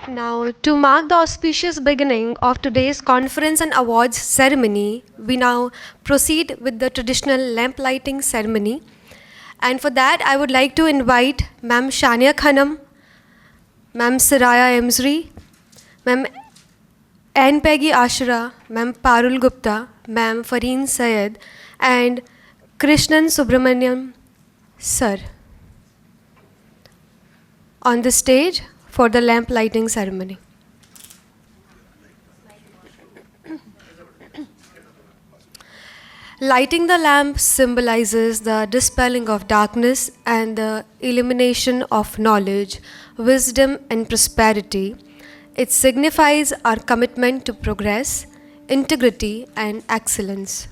Now, to mark the auspicious beginning of today's conference and awards ceremony, we now proceed with the traditional lamp lighting ceremony. And for that, I would like to invite Ma'am Shania Khanam, Ma'am Saraya Emsri, Ma'am Ann Peggy Ashura, Ma'am Parul Gupta, Ma'am Fareen Syed, and Krishnan Subramaniam, Sir, on the stage for the lamp lighting ceremony. Lighting the lamp symbolizes the dispelling of darkness and the illumination of knowledge, wisdom, and prosperity. It signifies our commitment to progress, integrity, and excellence.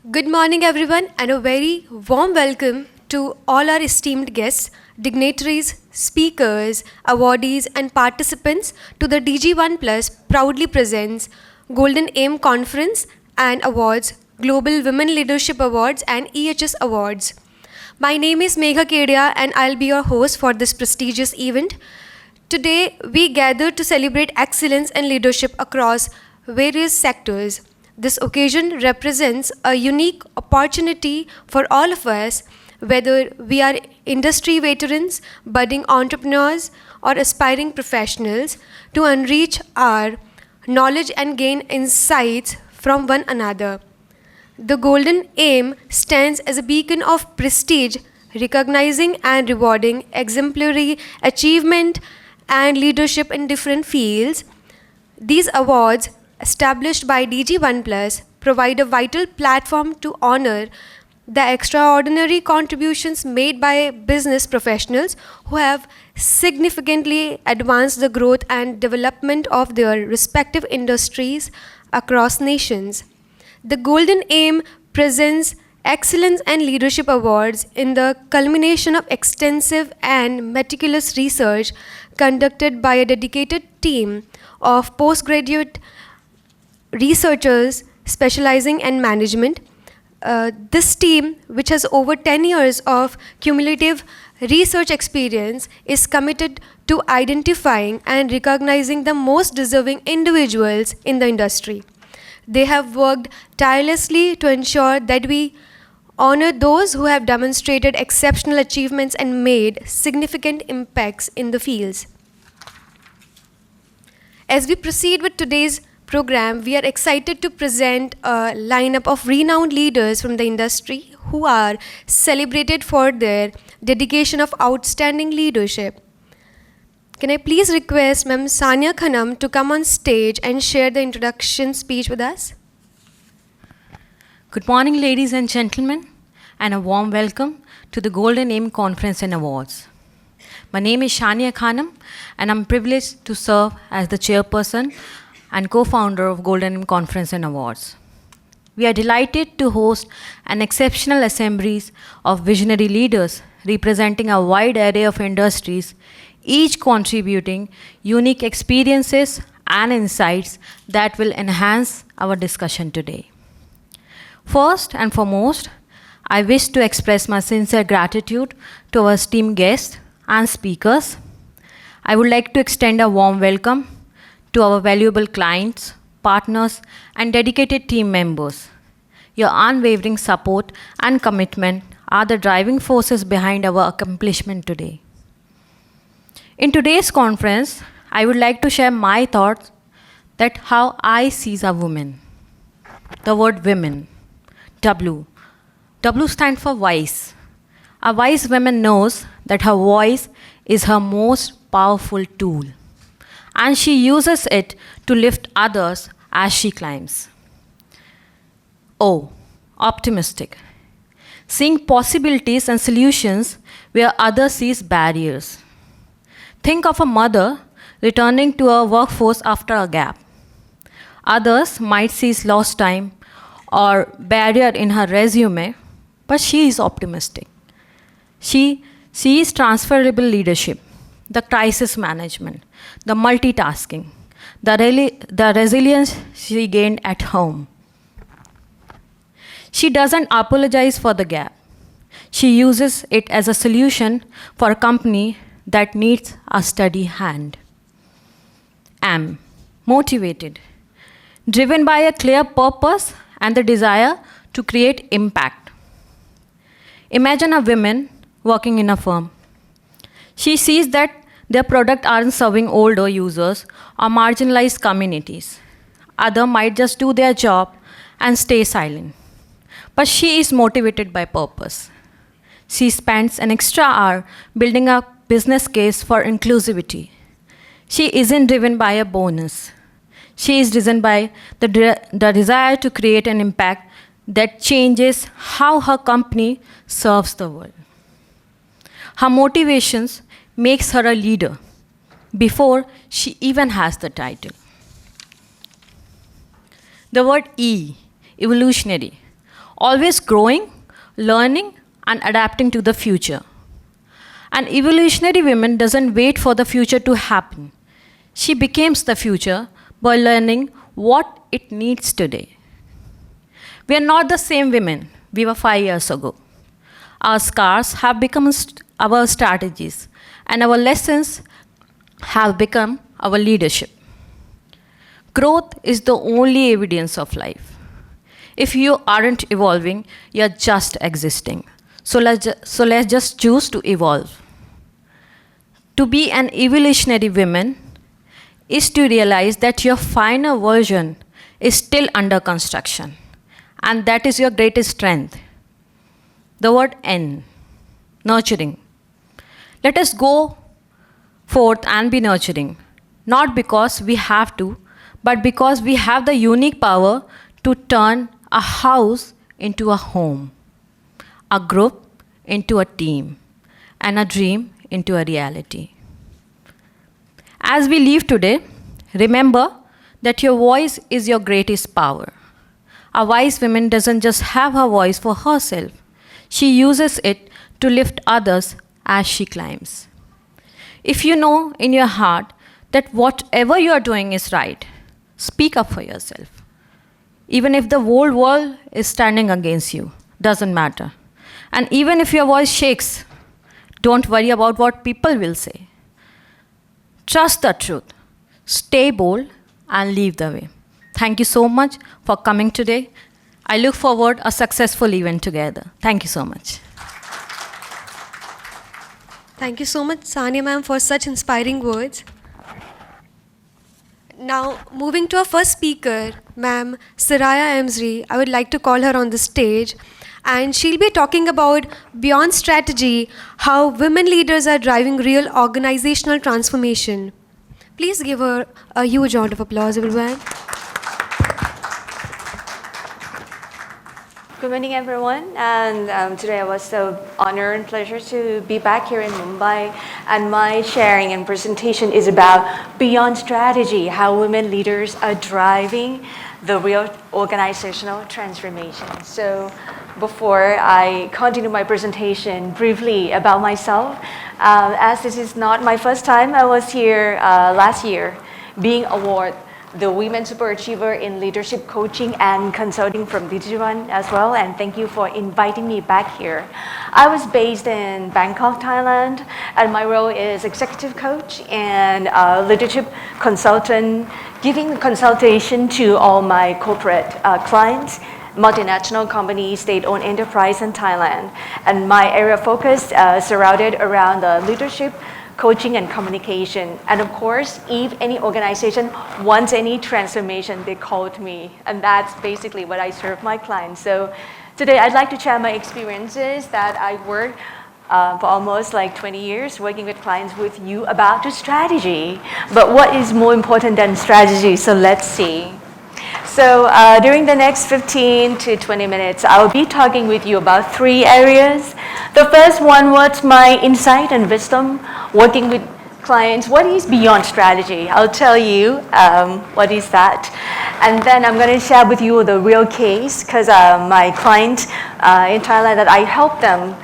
Good morning, everyone, and a very warm welcome to all our esteemed guests, dignitaries, speakers, awardees, and participants to the DG1 Plus proudly presents Golden Aim Conference and Awards, Global Women Leadership Awards, and EHS Awards. My name is Megha Kedia, and I'll be your host for this prestigious event. Today, we gather to celebrate excellence and leadership across various sectors. This occasion represents a unique opportunity for all of us, whether we are industry veterans, budding entrepreneurs, or aspiring professionals, to enrich our knowledge and gain insights from one another. The Golden Aim stands as a beacon of prestige, recognizing and rewarding exemplary achievement and leadership in different fields. These awards, established by DG1 Plus, provide a vital platform to honor the extraordinary contributions made by business professionals who have significantly advanced the growth and development of their respective industries across nations. The Golden Aim presents Excellence and Leadership Awards in the culmination of extensive and meticulous research conducted by a dedicated team of postgraduate researchers specializing in management. This team, which has over 10 years of cumulative research experience, is committed to identifying and recognizing the most deserving individuals in the industry. They have worked tirelessly to ensure that we honor those who have demonstrated exceptional achievements and made significant impacts in the fields. As we proceed with today's program, we are excited to present a lineup of renowned leaders from the industry who are celebrated for their dedication of outstanding leadership. Can I please request Ms. Sania Khanam to come on stage and share the introduction speech with us? Good morning, ladies and gentlemen, and a warm welcome to the Golden Aim Conference and Awards. My name is Shania Khanam, and I'm privileged to serve as the chairperson and co-founder of Golden Aim Conference and Awards. We are delighted to host an exceptional assembly of visionary leaders representing a wide array of industries, each contributing unique experiences and insights that will enhance our discussion today. First and foremost, I wish to express my sincere gratitude to our esteemed guests and speakers. I would like to extend a warm welcome to our valuable clients, partners, and dedicated team members. Your unwavering support and commitment are the driving forces behind our accomplishment today. In today's conference, I would like to share my thoughts that how I see a woman. The word women, W. W stands for wise. A wise woman knows that her voice is her most powerful tool, and she uses it to lift others as she climbs. O. Optimistic. Seeing possibilities and solutions where others see barriers. Think of a mother returning to her workforce after a gap. Others might see lost time or barrier in her resume, but she is optimistic. She sees transferable leadership, the crisis management, the multitasking, the resilience she gained at home. She doesn't apologize for the gap. She uses it as a solution for a company that needs a steady hand. Am motivated, driven by a clear purpose and the desire to create impact. Imagine a woman working in a firm. She sees that their product aren't serving older users or marginalized communities. Others might just do their job and stay silent. But she is motivated by purpose. She spends an extra hour building a business case for inclusivity. She isn't driven by a bonus. She is driven by the desire to create an impact that changes how her company serves the world. Her motivations makes her a leader before she even has the title. The word E, evolutionary, always growing, learning, and adapting to the future. An evolutionary woman doesn't wait for the future to happen. She becomes the future by learning what it needs today. We are not the same women we were 5 years ago. Our scars have become our strategies, and our lessons have become our leadership. Growth is the only evidence of life. If you aren't evolving, you're just existing. So let's just choose to evolve. To be an evolutionary woman is to realize that your final version is still under construction, and that is your greatest strength. The word N, nurturing. Let us go forth and be nurturing, not because we have to, but because we have the unique power to turn a house into a home, a group into a team, and a dream into a reality. As we leave today, remember that your voice is your greatest power. A wise woman doesn't just have her voice for herself, she uses it to lift others as she climbs. If you know in your heart that whatever you are doing is right, speak up for yourself. Even if the whole world is standing against you, doesn't matter. And even if your voice shakes, don't worry about what people will say. Trust the truth, stay bold, and lead the way. Thank you so much for coming today. I look forward to a successful event together. Thank you so much. Thank you so much, Sania ma'am, for such inspiring words. Now, moving to our first speaker, ma'am Saraya Emsri, I would like to call her on the stage. And she'll be talking about beyond strategy, how women leaders are driving real organizational transformation. Please give her a huge round of applause, everyone. Good morning, everyone. And today I was so honored and pleasure to be back here in Mumbai. And my sharing and presentation is about beyond strategy, how women leaders are driving the real organizational transformation. So before I continue my presentation, briefly about myself, as this is not my first time, I was here last year being awarded the Women Super Achiever in Leadership Coaching and Consulting from DigiOne as well, and thank you for inviting me back here. I was based in Bangkok, Thailand, and my role is executive coach and leadership consultant, giving consultation to all my corporate clients, multinational companies, state-owned enterprise in Thailand. And my area of focus surrounded around the leadership, coaching, and communication. And of course, if any organization wants any transformation, they called me. And that's basically what I serve my clients. So today I'd like to share my experiences that I worked for almost like 20 years working with clients with you about the strategy. But what is more important than strategy? So let's see. So during the next 15 to 20 minutes, I'll be talking with you about 3 areas. The first one was my insight and wisdom working with clients. What is beyond strategy? I'll tell you what is that. And then I'm going to share with you the real case because my client in Thailand that I helped them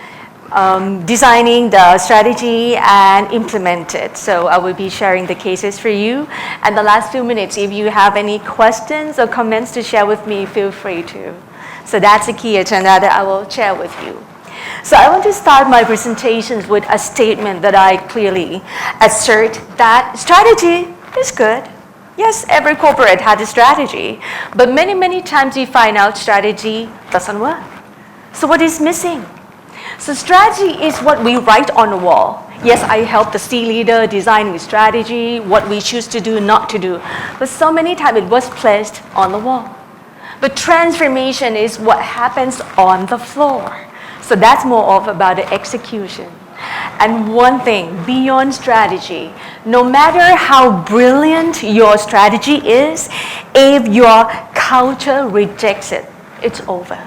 designing the strategy and implement it. So I will be sharing the cases for you. And the last few minutes, if you have any questions or comments to share with me, feel free to. So that's the key agenda that I will share with you. So I want to start my presentations with a statement that I clearly assert that strategy is good. Yes, every corporate has a strategy, but many, many times we find out strategy doesn't work. So what is missing? So strategy is what we write on the wall. Yes, I help the C leader design with strategy, what we choose to do, not to do. But so many times it was placed on the wall. But transformation is what happens on the floor. So that's more of about the execution. And one thing, beyond strategy, no matter how brilliant your strategy is, if your culture rejects it, it's over.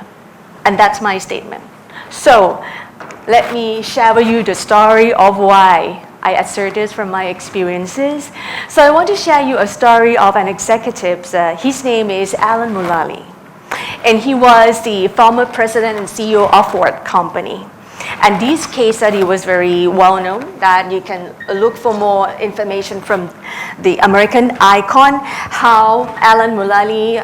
And that's my statement. So let me share with you the story of why I assert this from my experiences. So I want to share you a story of an executive. His name is Alan Mulally. And he was the former president and CEO of Ford Company. And this case study was very well known that you can look for more information from the American icon, how Alan Mulally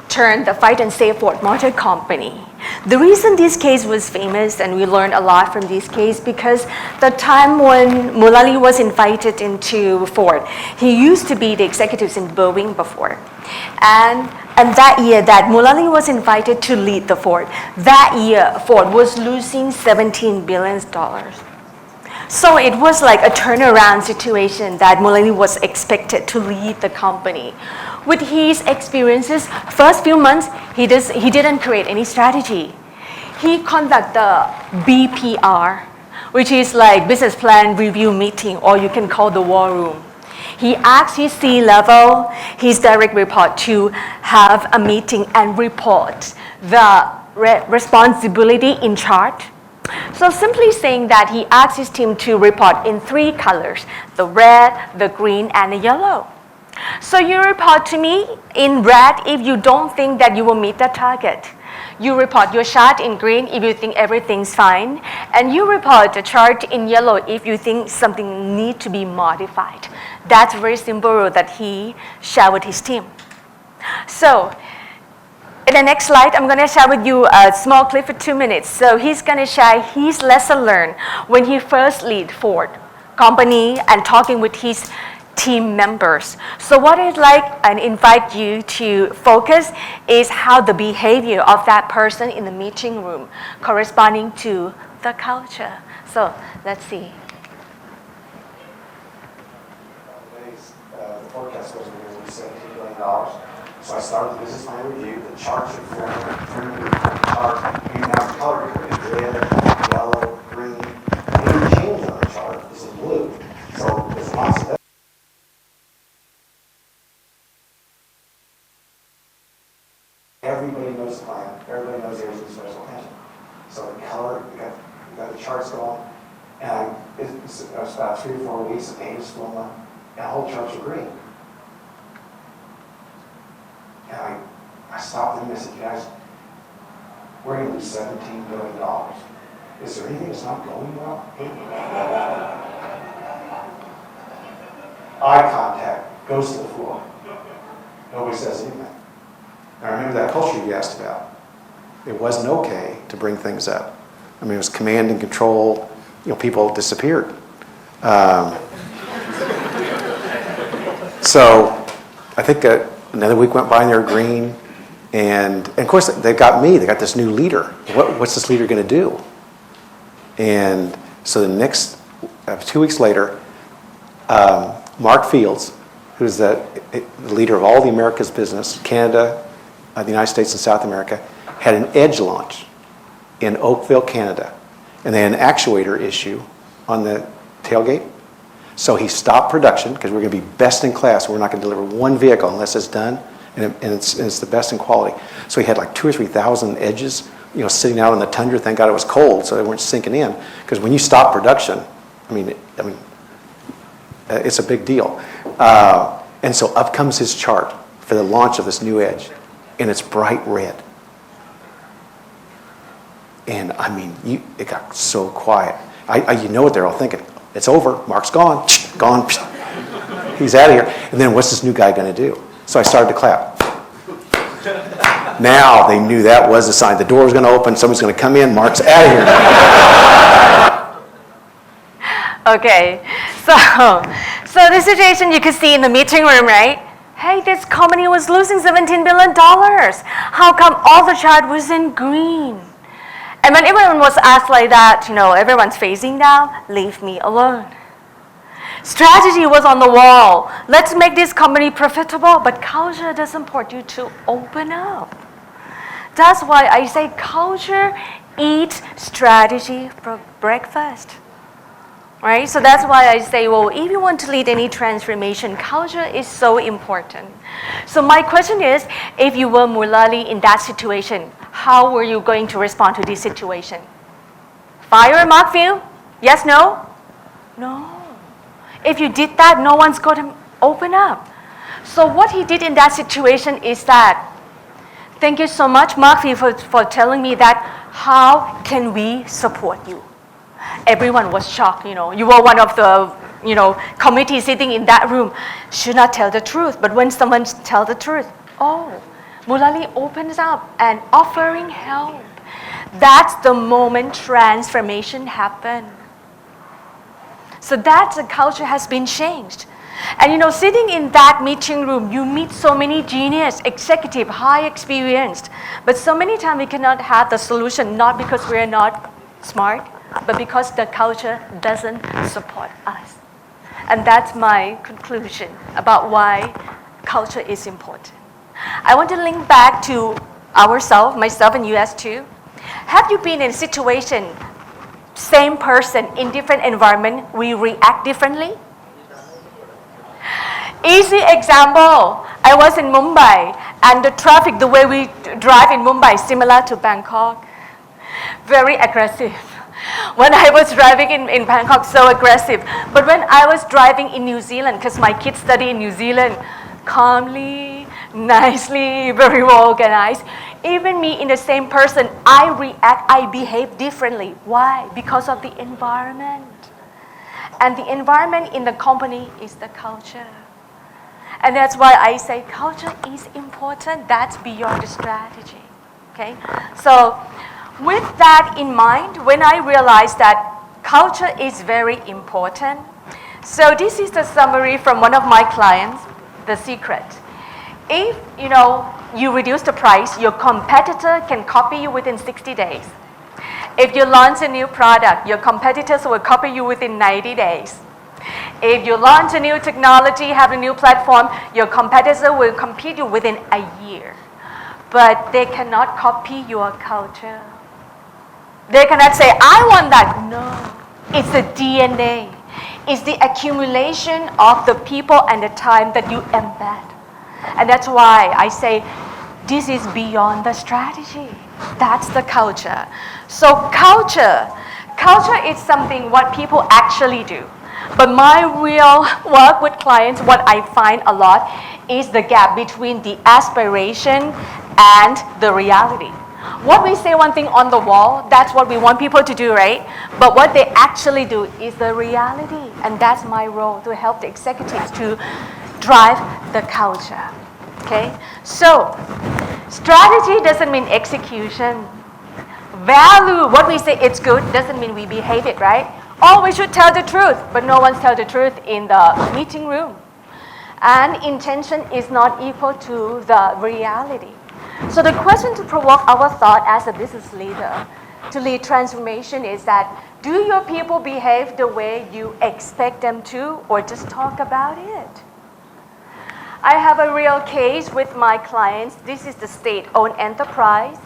turned the Fight and Save Ford Motor Company. The reason this case was famous, and we learned a lot from this case, because the time when Mulally was invited into Ford, he used to be the executives in Boeing before. And that year that Mulally was invited to lead the Ford, that year Ford was losing $17 billion. So it was like a turnaround situation that Mulally was expected to lead the company. With his experiences, first few months, he didn't create any strategy. He conducted the BPR, which is like business plan review meeting, or you can call the war room. He asked his C-level, his direct report, to have a meeting and report the responsibility in chart. So simply saying that he asked his team to report in 3 colors, the red, the green, and the yellow. So you report to me in red if you don't think that you will meet the target. You report your chart in green if you think everything's fine. And you report the chart in yellow if you think something needs to be modified. That's a very simple rule that he shared with his team. So in the next slide, I'm going to share with you a small clip for 2 minutes. So he's going to share his lesson learned when he first led Ford Company and talking with his team members. So what I'd like and invite you to focus is how the behavior of that person in the meeting room corresponding to the culture. So let's see. The forecast was going to be $17 billion. So I started the business plan review. The charts are turned into the chart. You now color coded red, yellow, green. Any change on the chart is in blue. So there's lots of everybody knows the plan. Everybody knows there's a special attention. So the color, we got the charts going. And it was about 3 or 4 weeks. The paint was flowing, and the whole charts were green. And I stopped them and I said, guys, we're going to lose $17 billion. Is there anything that's not going well? Eye contact goes to the floor. Nobody says anything. I remember that culture you asked about. It wasn't okay to bring things up. I mean, it was command and control. People disappeared. So I think another week went by and they were green. And of course, they got me. They got this new leader. What's this leader going to do? And so the next 2 weeks later, Mark Fields, who's the leader of all the Americas business, Canada, the United States and South America, had an edge launch in Oakville, Canada. And they had an actuator issue on the tailgate. So he stopped production because we're going to be best in class. We're not going to deliver one vehicle unless it's done, and it's the best in quality. So he had like 2,000 or 3,000 edges, sitting out on the tundra. Thank God it was cold, so they weren't sinking in. Because when you stop production, it's a big deal. And so up comes his chart for the launch of this new edge, and it's bright red. And I mean, it got so quiet. You know what they're all thinking. It's over. Mark's gone. Gone. He's out of here. And then what's this new guy going to do? So I started to clap. Now they knew that was a sign. The door was going to open. Somebody's going to come in. Mark's out of here. Okay, so the situation you could see in the meeting room, right? Hey, this company was losing $17 billion. How come all the chart was in green? And when everyone was asked like that, everyone's facing down, leave me alone. Strategy was on the wall. Let's make this company profitable, but culture doesn't support you to open up. That's why I say culture eats strategy for breakfast. Right? So that's why I say, well, if you want to lead any transformation, culture is so important. So my question is, if you were Mulali in that situation, how were you going to respond to this situation? Fire Mark View? Yes, no? No. If you did that, no one's going to open up. So what he did in that situation is that, thank you so much, Mark View, for telling me that, how can we support you? Everyone was shocked, You were one of the, committee sitting in that room. Should not tell the truth. But when someone tells the truth, Mulali opens up and offering help. That's the moment transformation happened. So that's the culture has been changed. And sitting in that meeting room, you meet so many genius, executive, high experienced. But so many times we cannot have the solution, not because we are not smart, but because the culture doesn't support us. And that's my conclusion about why culture is important. I want to link back to ourselves, myself and US too. Have you been in a situation, same person in different environment, we react differently? Easy example, I was in Mumbai and the traffic, the way we drive in Mumbai is similar to Bangkok. Very aggressive. When I was driving in Bangkok, so aggressive. But when I was driving in New Zealand, because my kids study in New Zealand, calmly, nicely, very well organized. Even me in the same person, I react, I behave differently. Why? Because of the environment. And the environment in the company is the culture. And that's why I say culture is important. That's beyond the strategy. Okay? So, with that in mind, when I realized that culture is very important, so this is the summary from one of my clients, the secret. If you reduce the price, your competitor can copy you within 60 days. If you launch a new product, your competitors will copy you within 90 days. If you launch a new technology, have a new platform, your competitor will compete you within a year. But they cannot copy your culture. They cannot say, I want that. No, it's the DNA. It's the accumulation of the people and the time that you embed. And that's why I say, this is beyond the strategy. That's the culture. So culture is something what people actually do. But my real work with clients, what I find a lot is the gap between the aspiration and the reality. What we say one thing on the wall, that's what we want people to do, right? But what they actually do is the reality. And that's my role, to help the executives to drive the culture. Okay? So, strategy doesn't mean execution. Value, what we say it's good, doesn't mean we behave it, right? Oh, we should tell the truth, but no one's tell the truth in the meeting room. And intention is not equal to the reality. So the question to provoke our thought as a business leader to lead transformation is that, do your people behave the way you expect them to, or just talk about it? I have a real case with my clients. This is the state-owned enterprise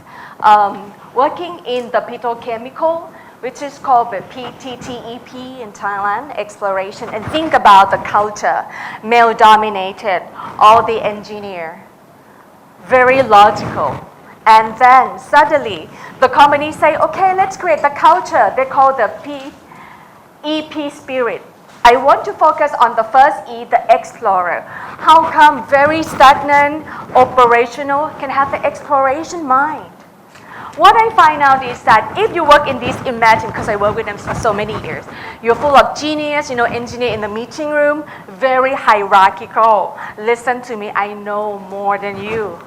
working in the petrochemical, which is called the PTTEP in Thailand, exploration. And think about the culture, male-dominated, all the engineer. Very logical. And then suddenly the company say, okay, let's create the culture. They call the EP spirit. I want to focus on the first E, the explorer. How come very stagnant, operational can have the exploration mind? What I find out is that if you work in this, imagine, because I work with them for so many years, you're full of genius, engineer in the meeting room, very hierarchical. Listen to me, I know more than you.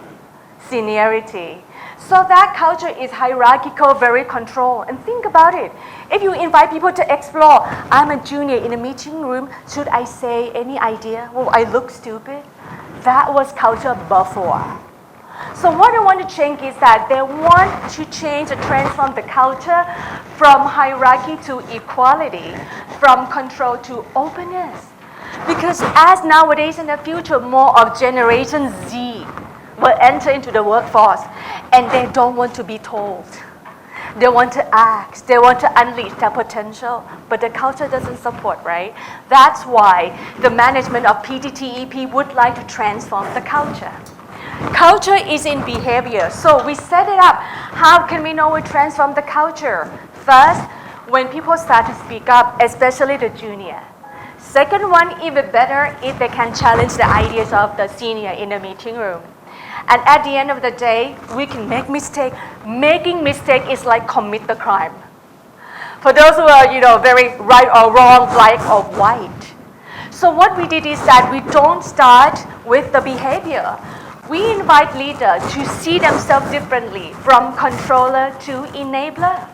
Seniority. So that culture is hierarchical, very controlled. And think about it. If you invite people to explore, I'm a junior in a meeting room, should I say any idea? Will I look stupid? That was culture before. So what I want to change is that they want to change and transform the culture from hierarchy to equality, from control to openness. Because as nowadays in the future, more of Generation Z will enter into the workforce and they don't want to be told. They want to ask, they want to unleash their potential, but the culture doesn't support, right? That's why the management of PTTEP would like to transform the culture. Culture is in behavior, so we set it up. How can we know we transform the culture? First, when people start to speak up, especially the junior. Second one, even better, if they can challenge the ideas of the senior in the meeting room. And at the end of the day, we can make mistake. Making mistake is like commit the crime. For those who are, very right or wrong, black or white. So what we did is that we don't start with the behavior. We invite leaders to see themselves differently, from controller to enabler.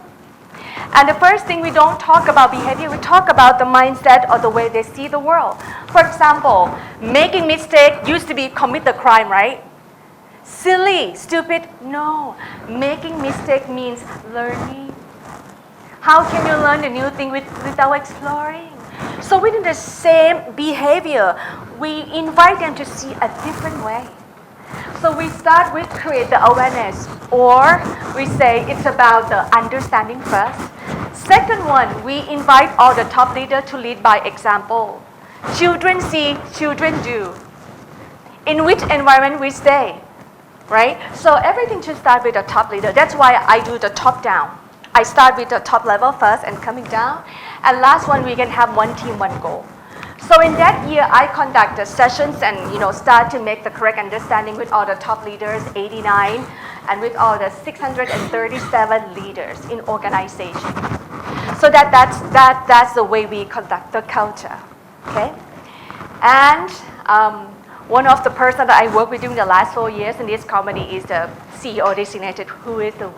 And the first thing, we don't talk about behavior, we talk about the mindset or the way they see the world. For example, making mistake used to be commit the crime, right? Silly, stupid, no. Making mistake means learning. How can you learn a new thing without exploring? So within the same behavior, we invite them to see a different way. So we start with create the awareness, or we say it's about the understanding first. Second one, we invite all the top leaders to lead by example. Children see, children do. In which environment we stay, right? So everything should start with the top leader. That's why I do the top down. I start with the top level first and coming down. And last one, we can have one team, one goal. So in that year, I conduct the sessions and start to make the correct understanding with all the top leaders, 89, and with all the 637 leaders in organization. So that's the way we conduct the culture, okay? And one of the person that I worked with during the last 4 years in this company is the CEO designated, who is the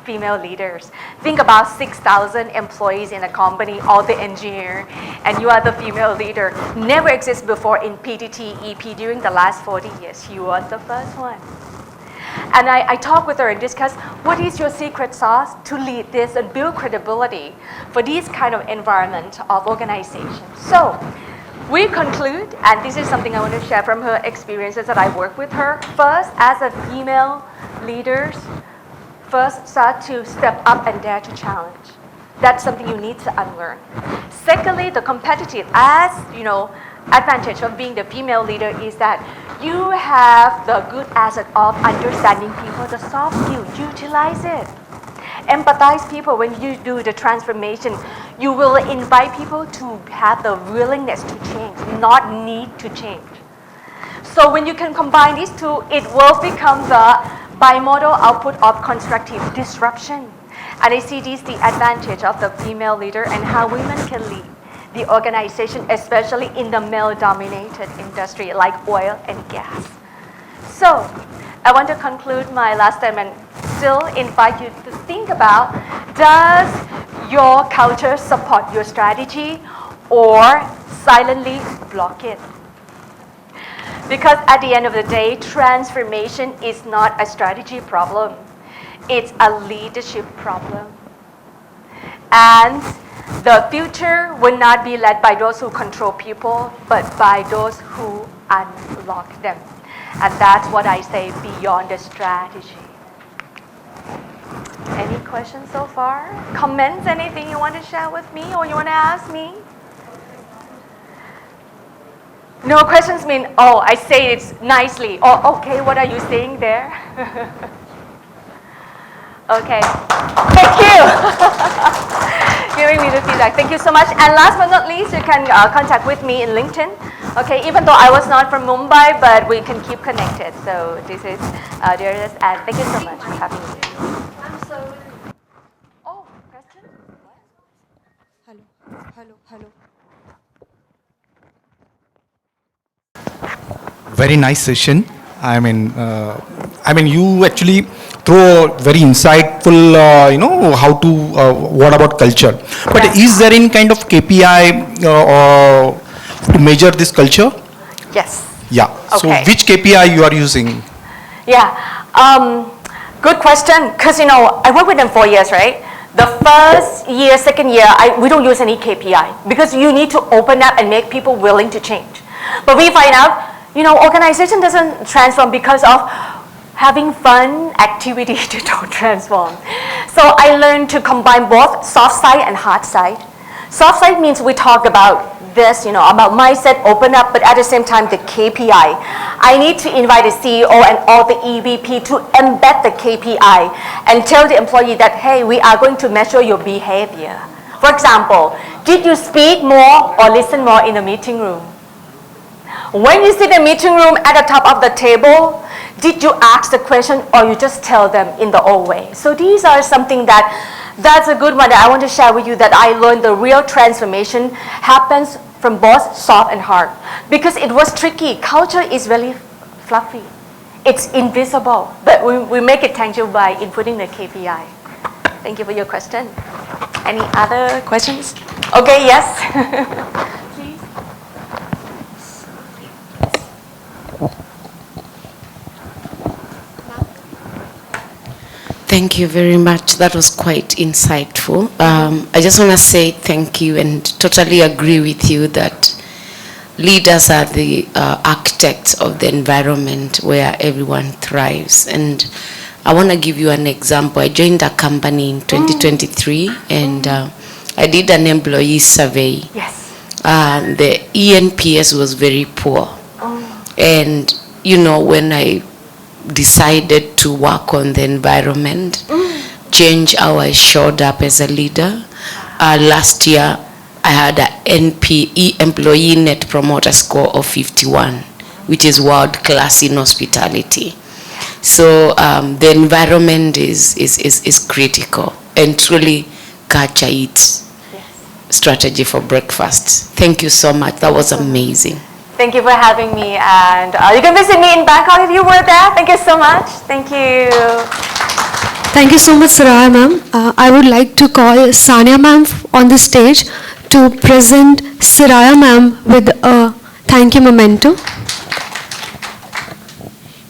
female leaders. Think about 6,000 employees in a company, all the engineer, and you are the female leader. Never existed before in PTT EP during the last 40 years. You are the first one. And I talked with her and discussed, what is your secret sauce to lead this and build credibility for this kind of environment of organization? So we conclude, and this is something I want to share from her experiences that I work with her. First, as a female leaders, first start to step up and dare to challenge. That's something you need to unlearn. Secondly, the competitive, advantage of being the female leader is that you have the good asset of understanding people, the soft skill, utilize it. Empathize people when you do the transformation. You will invite people to have the willingness to change, not need to change. So when you can combine these two, it will become the bimodal output of constructive disruption. And I see this the advantage of the female leader and how women can lead the organization, especially in the male-dominated industry like oil and gas. So I want to conclude my last time and still invite you to think about, does your culture support your strategy or silently block it? Because at the end of the day, transformation is not a strategy problem. It's a leadership problem. And the future will not be led by those who control people, but by those who unlock them. And that's what I say, beyond the strategy. Any questions so far? Comments, anything you want to share with me or you want to ask me? No questions mean, oh, I say it nicely. Oh, okay, what are you saying there? Okay, thank you. giving me the feedback. Thank you so much. And last but not least, you can contact with me in LinkedIn. Okay, even though I was not from Mumbai, but we can keep connected. So this is Darius, and thank you so much for having me. I'm so. Oh, question? Hello. Very nice session. I mean, you actually throw a very insightful, how to, what about culture. But Yeah. is there any kind of KPI or to measure this culture? Yes. Yeah. So Okay. which KPI you are using? Yeah, good question. Because I worked with them 4 years, right? The first year, second year, we don't use any KPI because you need to open up and make people willing to change. But we find out, organization doesn't transform because of having fun activity to don't transform. So I learned to combine both soft side and hard side. Soft side means we talk about this, about mindset, open up, but at the same time, the KPI. I need to invite the CEO and all the EVP to embed the KPI and tell the employee that, hey, we are going to measure your behavior. For example, did you speak more or listen more in the meeting room? When you sit in the meeting room at the top of the table, did you ask the question or you just tell them in the old way? So these are something that's a good one that I want to share with you, that I learned the real transformation happens from both soft and hard. Because it was tricky. Culture is very fluffy. It's invisible, but we make it tangible by inputting the KPI. Thank you for your question. Any other questions? Okay, yes. Thank you very much. That was quite insightful. I just want to say thank you and totally agree with you that leaders are the architects of the environment where everyone thrives. And I want to give you an example. I joined a company in 2023 and I did an employee survey. Yes. The ENPS was very poor. And, when I decided to work on the environment, change how I showed up as a leader. Last year, I had an employee net promoter score of 51, which is world class in hospitality. So the environment is critical, and truly culture eats strategy for breakfast. Thank you so much. That was amazing. Thank you for having me, and you can visit me in Bangkok if you were there. Thank you so much. Thank you. Thank you so much, Saraya ma'am. I would like to call Sania ma'am on the stage to present Saraya ma'am with a thank you memento.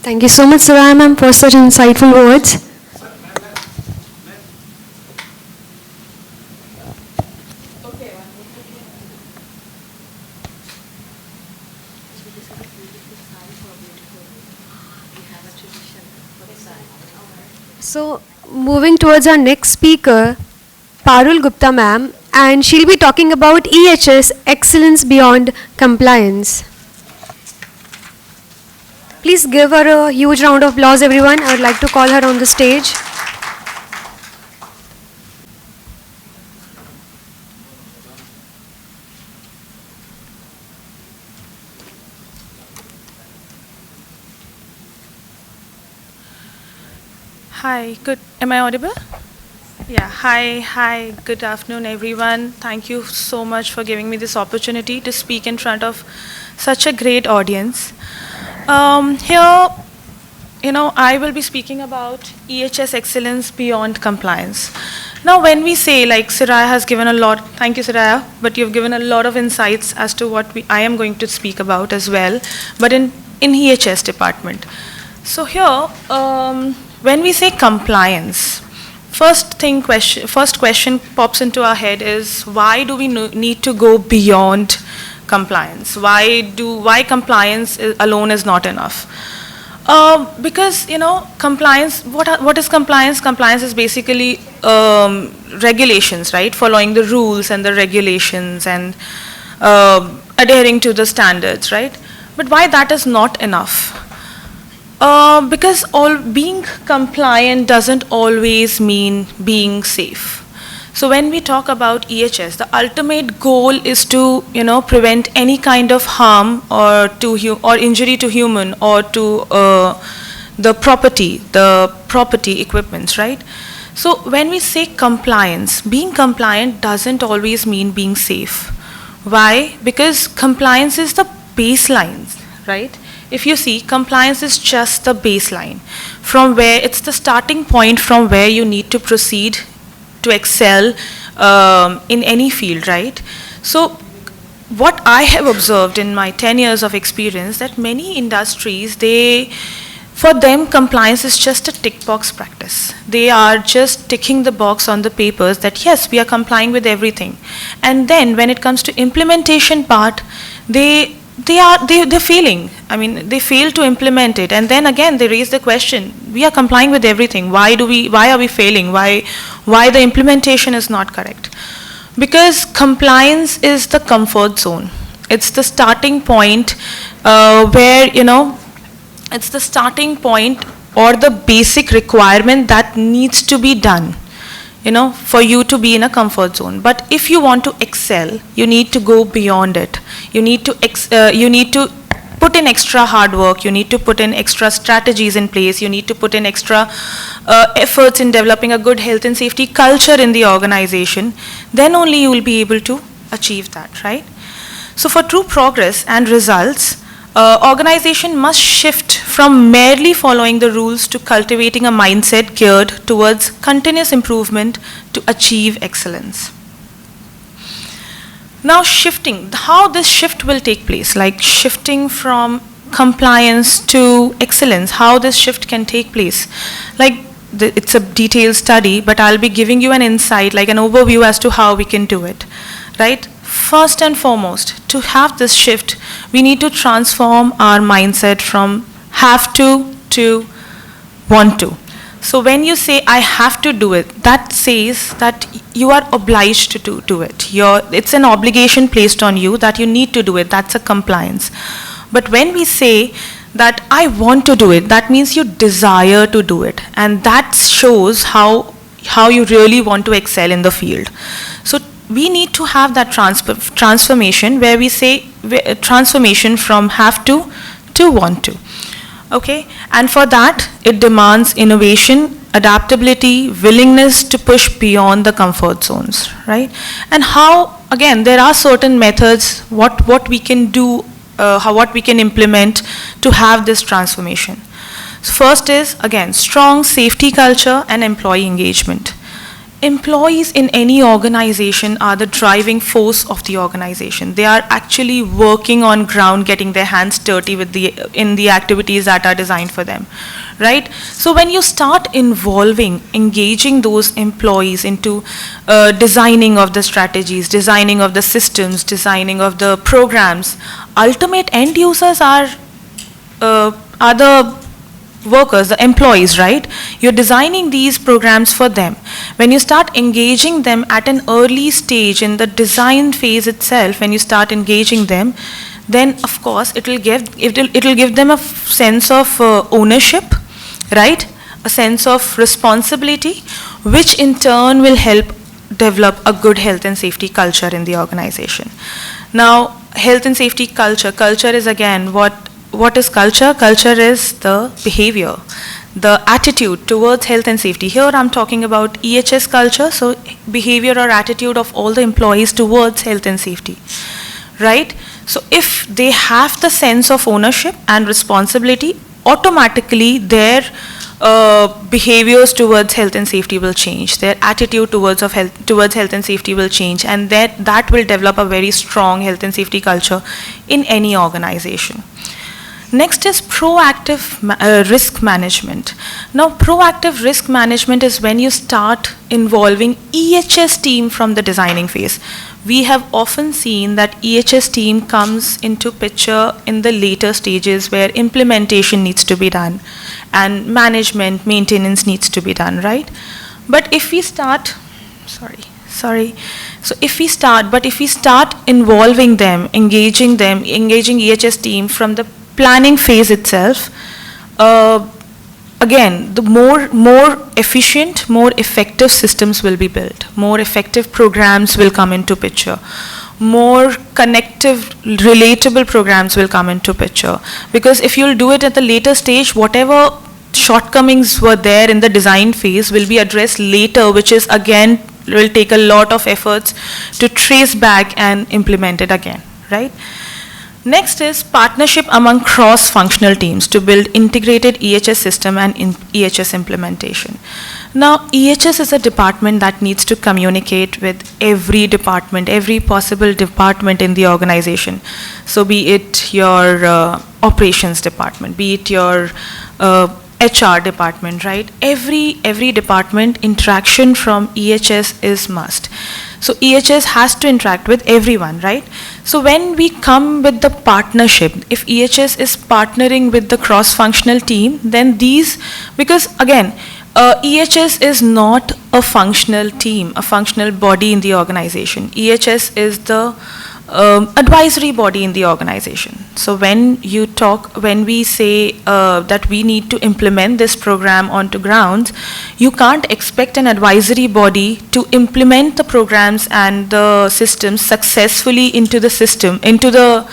Thank you so much, Saraya ma'am, for such insightful words. So, moving towards our next speaker, Parul Gupta ma'am, and she'll be talking about EHS, Excellence Beyond Compliance. Please give her a huge round of applause, everyone. I would like to call her on the stage. Hi, good. Am I audible? Yeah, hi, good afternoon, everyone. Thank you so much for giving me this opportunity to speak in front of such a great audience. Here, I will be speaking about EHS excellence beyond compliance. Now, when we say, like Saraya has given a lot, thank you Saraya, but you've given a lot of insights as to what I am going to speak about as well, but in EHS department. So here, when we say compliance, first question pops into our head is, why do we need to go beyond compliance? Why compliance alone is not enough? Because compliance. What is compliance? Compliance is basically regulations, right? Following the rules and the regulations and adhering to the standards, right? But why that is not enough? Because being compliant doesn't always mean being safe. So when we talk about EHS, the ultimate goal is to, prevent any kind of harm or or injury to human or to the property equipments, right? So when we say compliance, being compliant doesn't always mean being safe. Why? Because compliance is the baseline, right? If you see, compliance is just the baseline from where it's the starting point from where you need to proceed to excel in any field, right? So what I have observed in my 10 years of experience, that many industries, for them, compliance is just a tick box practice. They are just ticking the box on the papers that yes, we are complying with everything. And then when it comes to implementation part, they're failing. I mean, they fail to implement it. And then again, they raise the question, we are complying with everything. Why are we failing? Why the implementation is not correct? Because compliance is the comfort zone. It's the starting point where, it's the starting point or the basic requirement that needs to be done, for you to be in a comfort zone. But if you want to excel, you need to go beyond it. You need to put in extra hard work. You need to put in extra strategies in place. You need to put in extra efforts in developing a good health and safety culture in the organization. Then only you will be able to achieve that, right? So for true progress and results, organization must shift from merely following the rules to cultivating a mindset geared towards continuous improvement to achieve excellence. Now shifting, how this shift will take place, like shifting from compliance to excellence, how this shift can take place. Like it's a detailed study, but I'll be giving you an insight, like an overview as to how we can do it, right? First and foremost, to have this shift, we need to transform our mindset from have to want to. So when you say I have to do it, that says that you are obliged to do it. It's an obligation placed on you that you need to do it. That's a compliance. But when we say that I want to do it, that means you desire to do it. And that shows how you really want to excel in the field. So we need to have that transformation where we say transformation from have to want to. Okay, and for that it demands innovation, adaptability, willingness to push beyond the comfort zones, right? And how, again, there are certain methods what we can do, what we can implement to have this transformation. So first is, again, strong safety culture and employee engagement. Employees in any organization are the driving force of the organization. They are actually working on ground, getting their hands dirty in the activities that are designed for them, right? So when you start engaging those employees into designing of the strategies, designing of the systems, designing of the programs, ultimate end users are the workers, the employees, right? You're designing these programs for them. When you start engaging them at an early stage in the design phase itself, when you start engaging them, then of course it'll give them a sense of ownership, right? A sense of responsibility, which in turn will help develop a good health and safety culture in the organization. Now, health and safety culture. Culture is, again, what is culture? Culture is the behavior, the attitude towards health and safety. Here I'm talking about EHS culture, so behavior or attitude of all the employees towards health and safety, right? So if they have the sense of ownership and responsibility, automatically their behaviors towards health and safety will change. Their attitude towards health and safety will change, and that will develop a very strong health and safety culture in any organization. Next is proactive risk management. Now, proactive risk management is when you start involving EHS team from the designing phase. We have often seen that EHS team comes into picture in the later stages where implementation needs to be done and management, maintenance needs to be done, right? But if we start, So if we start involving them, engaging EHS team from the planning phase itself, again, the more efficient, more effective systems will be built. More effective programs will come into picture. More connective, relatable programs will come into picture. Because if you'll do it at the later stage, whatever shortcomings were there in the design phase will be addressed later, which is again will take a lot of efforts to trace back and implement it again, right? Next is partnership among cross-functional teams to build integrated EHS system and EHS implementation. Now, EHS is a department that needs to communicate with every department, every possible department in the organization. So be it your operations department, be it your HR department, right? Every department interaction from EHS is must. So EHS has to interact with everyone, right? So when we come with the partnership, if EHS is partnering with the cross-functional team, then these, because again, EHS is not a functional team, a functional body in the organization. EHS is the advisory body in the organization. So when we say that we need to implement this program onto grounds, you can't expect an advisory body to implement the programs and the systems successfully into the system, into the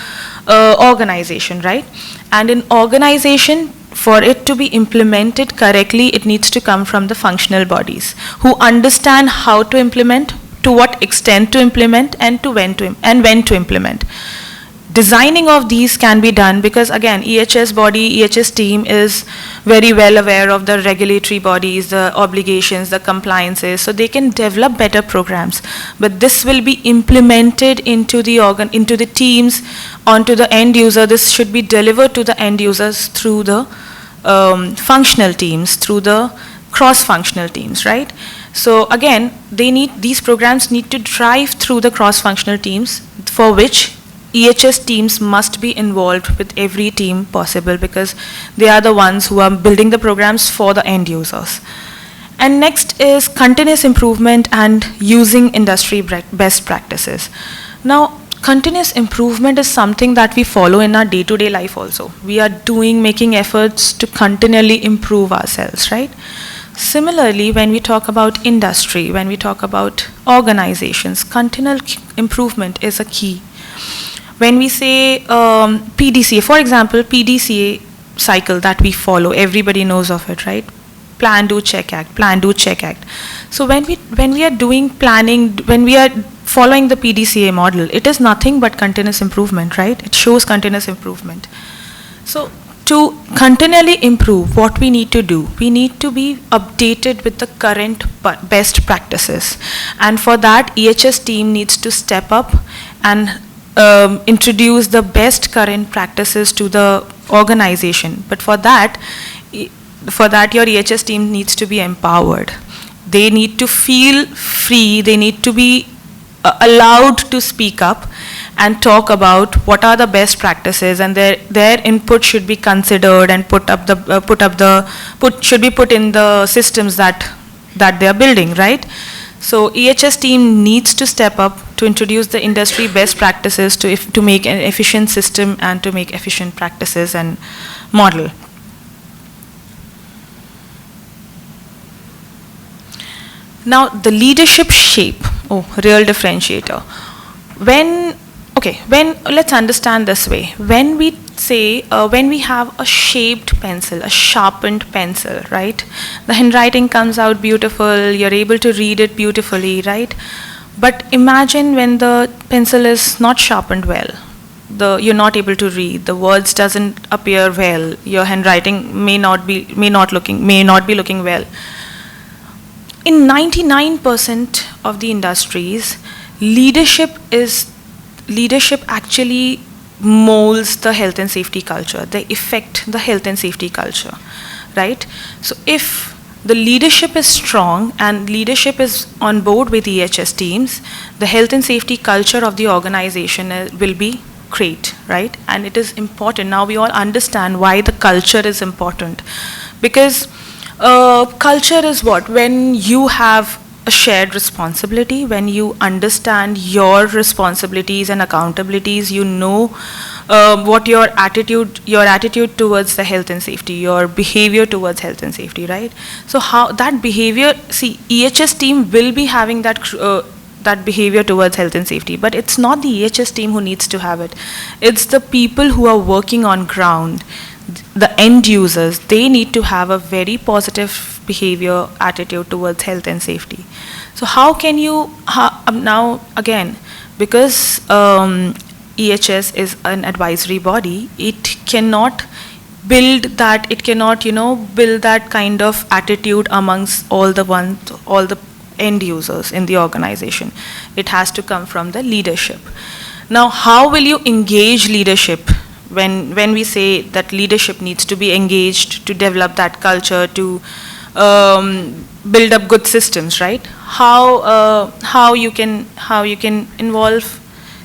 organization, right? And in organization, for it to be implemented correctly, it needs to come from the functional bodies who understand how to implement, to what extent to implement, and when to implement. Designing of these can be done because again, EHS body, EHS team is very well aware of the regulatory bodies, the obligations, the compliances, so they can develop better programs. But this will be implemented into the teams, onto the end user. This should be delivered to the end users through the functional teams, through the cross-functional teams, right? So again, these programs need to drive through the cross-functional teams, for which EHS teams must be involved with every team possible because they are the ones who are building the programs for the end users. And next is continuous improvement and using industry best practices. Now, continuous improvement is something that we follow in our day-to-day life also. We are making efforts to continually improve ourselves, right? Similarly, when we talk about industry, when we talk about organizations, continual improvement is a key. When we say PDCA, for example, PDCA cycle that we follow, everybody knows of it, right? Plan, do, check, act, plan, do, check, act. So when we are doing planning, when we are following the PDCA model, it is nothing but continuous improvement, right? It shows continuous improvement. So to continually improve, what we need to do, we need to be updated with the current best practices. And for that, EHS team needs to step up and introduce the best current practices to the organization. But for that, your EHS team needs to be empowered. They need to feel free, they need to be allowed to speak up and talk about what are the best practices, and their input should be considered and should be put in the systems that they are building, right? So EHS team needs to step up to introduce the industry best practices to make an efficient system and to make efficient practices and model. Now the leadership shape, real differentiator. Let's understand this way. When we say, when we have a shaped pencil, a sharpened pencil, right? The handwriting comes out beautiful, you're able to read it beautifully, right? But imagine when the pencil is not sharpened well. You're not able to read, the words doesn't appear well, your handwriting may not be looking well. In 99% of the industries, leadership actually molds the health and safety culture. They affect the health and safety culture, right? So if the leadership is strong and leadership is on board with EHS teams, the health and safety culture of the organization will be great, right? And it is important. Now we all understand why the culture is important. Because culture is what? When you have a shared responsibility, when you understand your responsibilities and accountabilities, you know what your attitude towards the health and safety, your behavior towards health and safety, right? So how that behavior, see, EHS team will be having that behavior towards health and safety, but it's not the EHS team who needs to have it. It's the people who are working on ground, the end users. They need to have a very positive behavior attitude towards health and safety. So how can you, now again, because EHS is an advisory body, it cannot build that, build that kind of attitude amongst all the end users in the organization. It has to come from the leadership. Now, how will you engage leadership when we say that leadership needs to be engaged to develop that culture, to build up good systems, right? How you can involve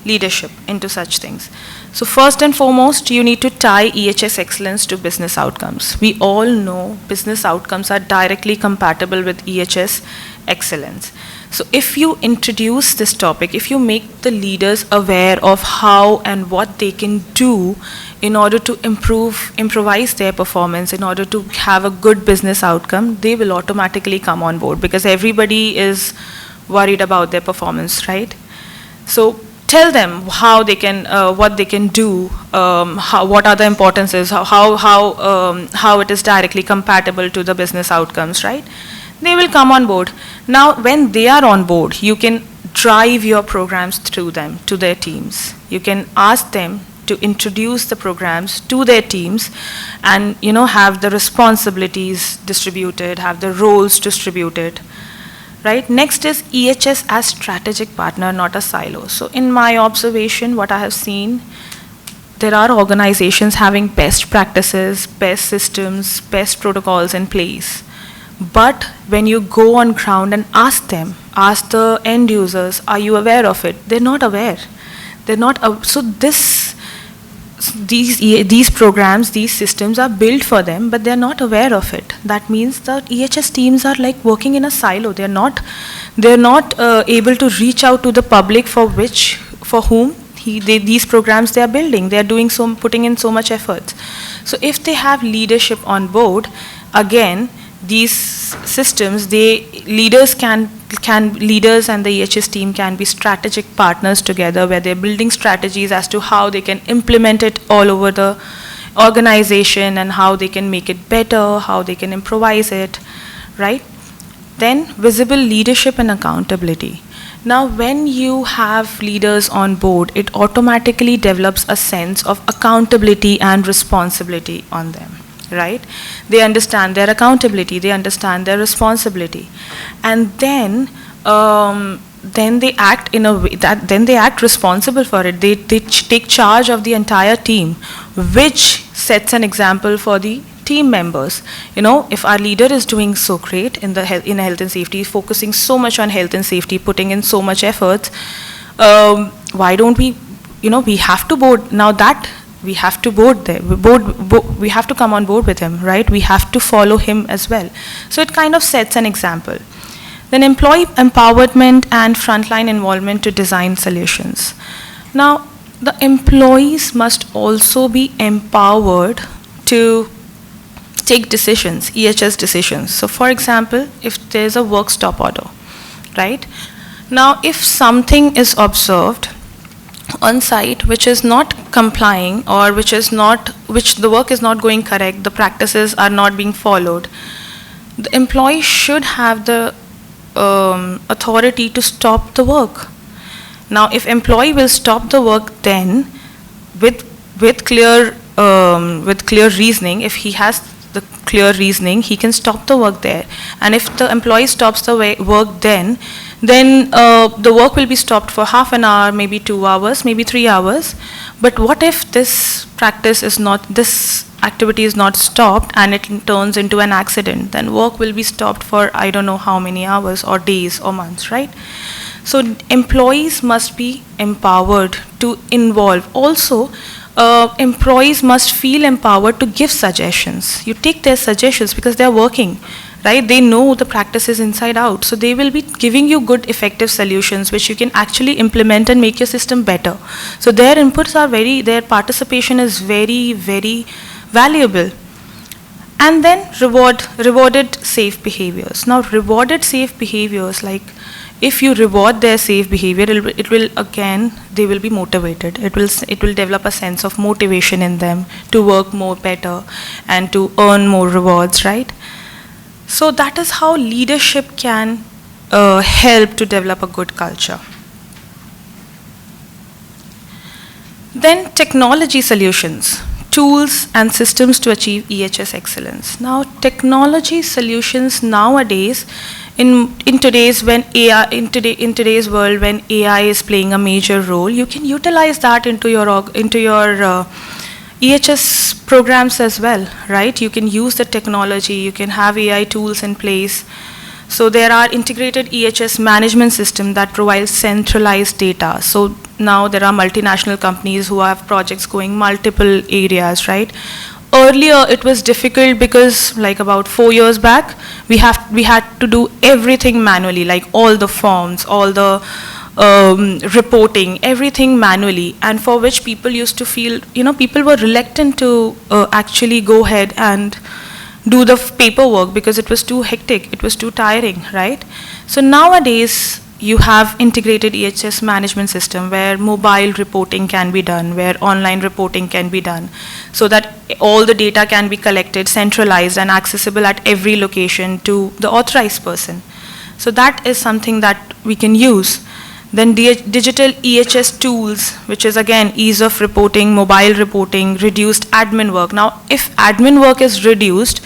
leadership into such things. So first and foremost, you need to tie EHS excellence to business outcomes. We all know business outcomes are directly compatible with EHS excellence. So if you introduce this topic, if you make the leaders aware of how and what they can do in order to improvise their performance, in order to have a good business outcome, they will automatically come on board, because everybody is worried about their performance, right? So tell them how they can, what they can do, what are the importances, how it is directly compatible to the business outcomes, right? They will come on board. Now, when they are on board, you can drive your programs through them, to their teams. You can ask them to introduce the programs to their teams and, have the responsibilities distributed, have the roles distributed. Right? Next is EHS as strategic partner, not a silo. So in my observation, what I have seen, there are organizations having best practices, best systems, best protocols in place. But when you go on ground and ask the end users, are you aware of it? They're not aware. They're not. So these programs, these systems are built for them, but they're not aware of it. That means the EHS teams are like working in a silo. They're not able to reach out to the public for whom these programs they are building. They are putting in so much effort. So if they have leadership on board, again, these systems, leaders and the EHS team can be strategic partners together, where they're building strategies as to how they can implement it all over the organization and how they can make it better, how they can improvise it, right? Then visible leadership and accountability. Now, when you have leaders on board, it automatically develops a sense of accountability and responsibility on them. Right? They understand their accountability, they understand their responsibility, and then they act in a way that then they act responsible for it. They take charge of the entire team, which sets an example for the team members. If our leader is doing so great in health and safety, focusing so much on health and safety, putting in so much effort, why don't we? We have to board now that. We have to we have to come on board with him, right? We have to follow him as well. So it kind of sets an example. Then employee empowerment and frontline involvement to design solutions. Now, the employees must also be empowered to take decisions, EHS decisions. So for example, if there's a work stop order, right? Now, if something is observed on site which is not complying, or which the work is not going correct, the practices are not being followed, the employee should have the authority to stop the work. Now, if employee will stop the work, then with clear reasoning, if he has the clear reasoning, he can stop the work there. And if the employee stops the work, then the work will be stopped for half an hour, maybe 2 hours, maybe 3 hours. But what if this activity is not stopped and it turns into an accident? Then work will be stopped for I don't know how many hours or days or months, right? So employees must be empowered to involve. Also, employees must feel empowered to give suggestions. You take their suggestions because they're working, right? They know the practices inside out. So they will be giving you good, effective solutions which you can actually implement and make your system better. So their inputs are their participation is very, very valuable. And then rewarded safe behaviors. Now, rewarded safe behaviors, like if you reward their safe behavior, it will again, they will be motivated. It will develop a sense of motivation in them to work more better and to earn more rewards, right? So that is how leadership can help to develop a good culture. Then technology solutions. Tools and systems to achieve EHS excellence. Now, technology solutions nowadays, in today's today's world, when AI is playing a major role, you can utilize that into your EHS programs as well, right? You can use the technology. You can have AI tools in place. So there are integrated EHS management system that provides centralized data. So now there are multinational companies who have projects going multiple areas, right? Earlier it was difficult because like about 4 years back, we had to do everything manually, like all the forms, all the reporting, everything manually, and for which people used to feel, people were reluctant to actually go ahead and do the paperwork because it was too hectic, it was too tiring, right? So nowadays, you have integrated EHS management system where mobile reporting can be done, where online reporting can be done, so that all the data can be collected, centralized and accessible at every location to the authorized person. So that is something that we can use. Then digital EHS tools, which is again ease of reporting, mobile reporting, reduced admin work. Now, if admin work is reduced,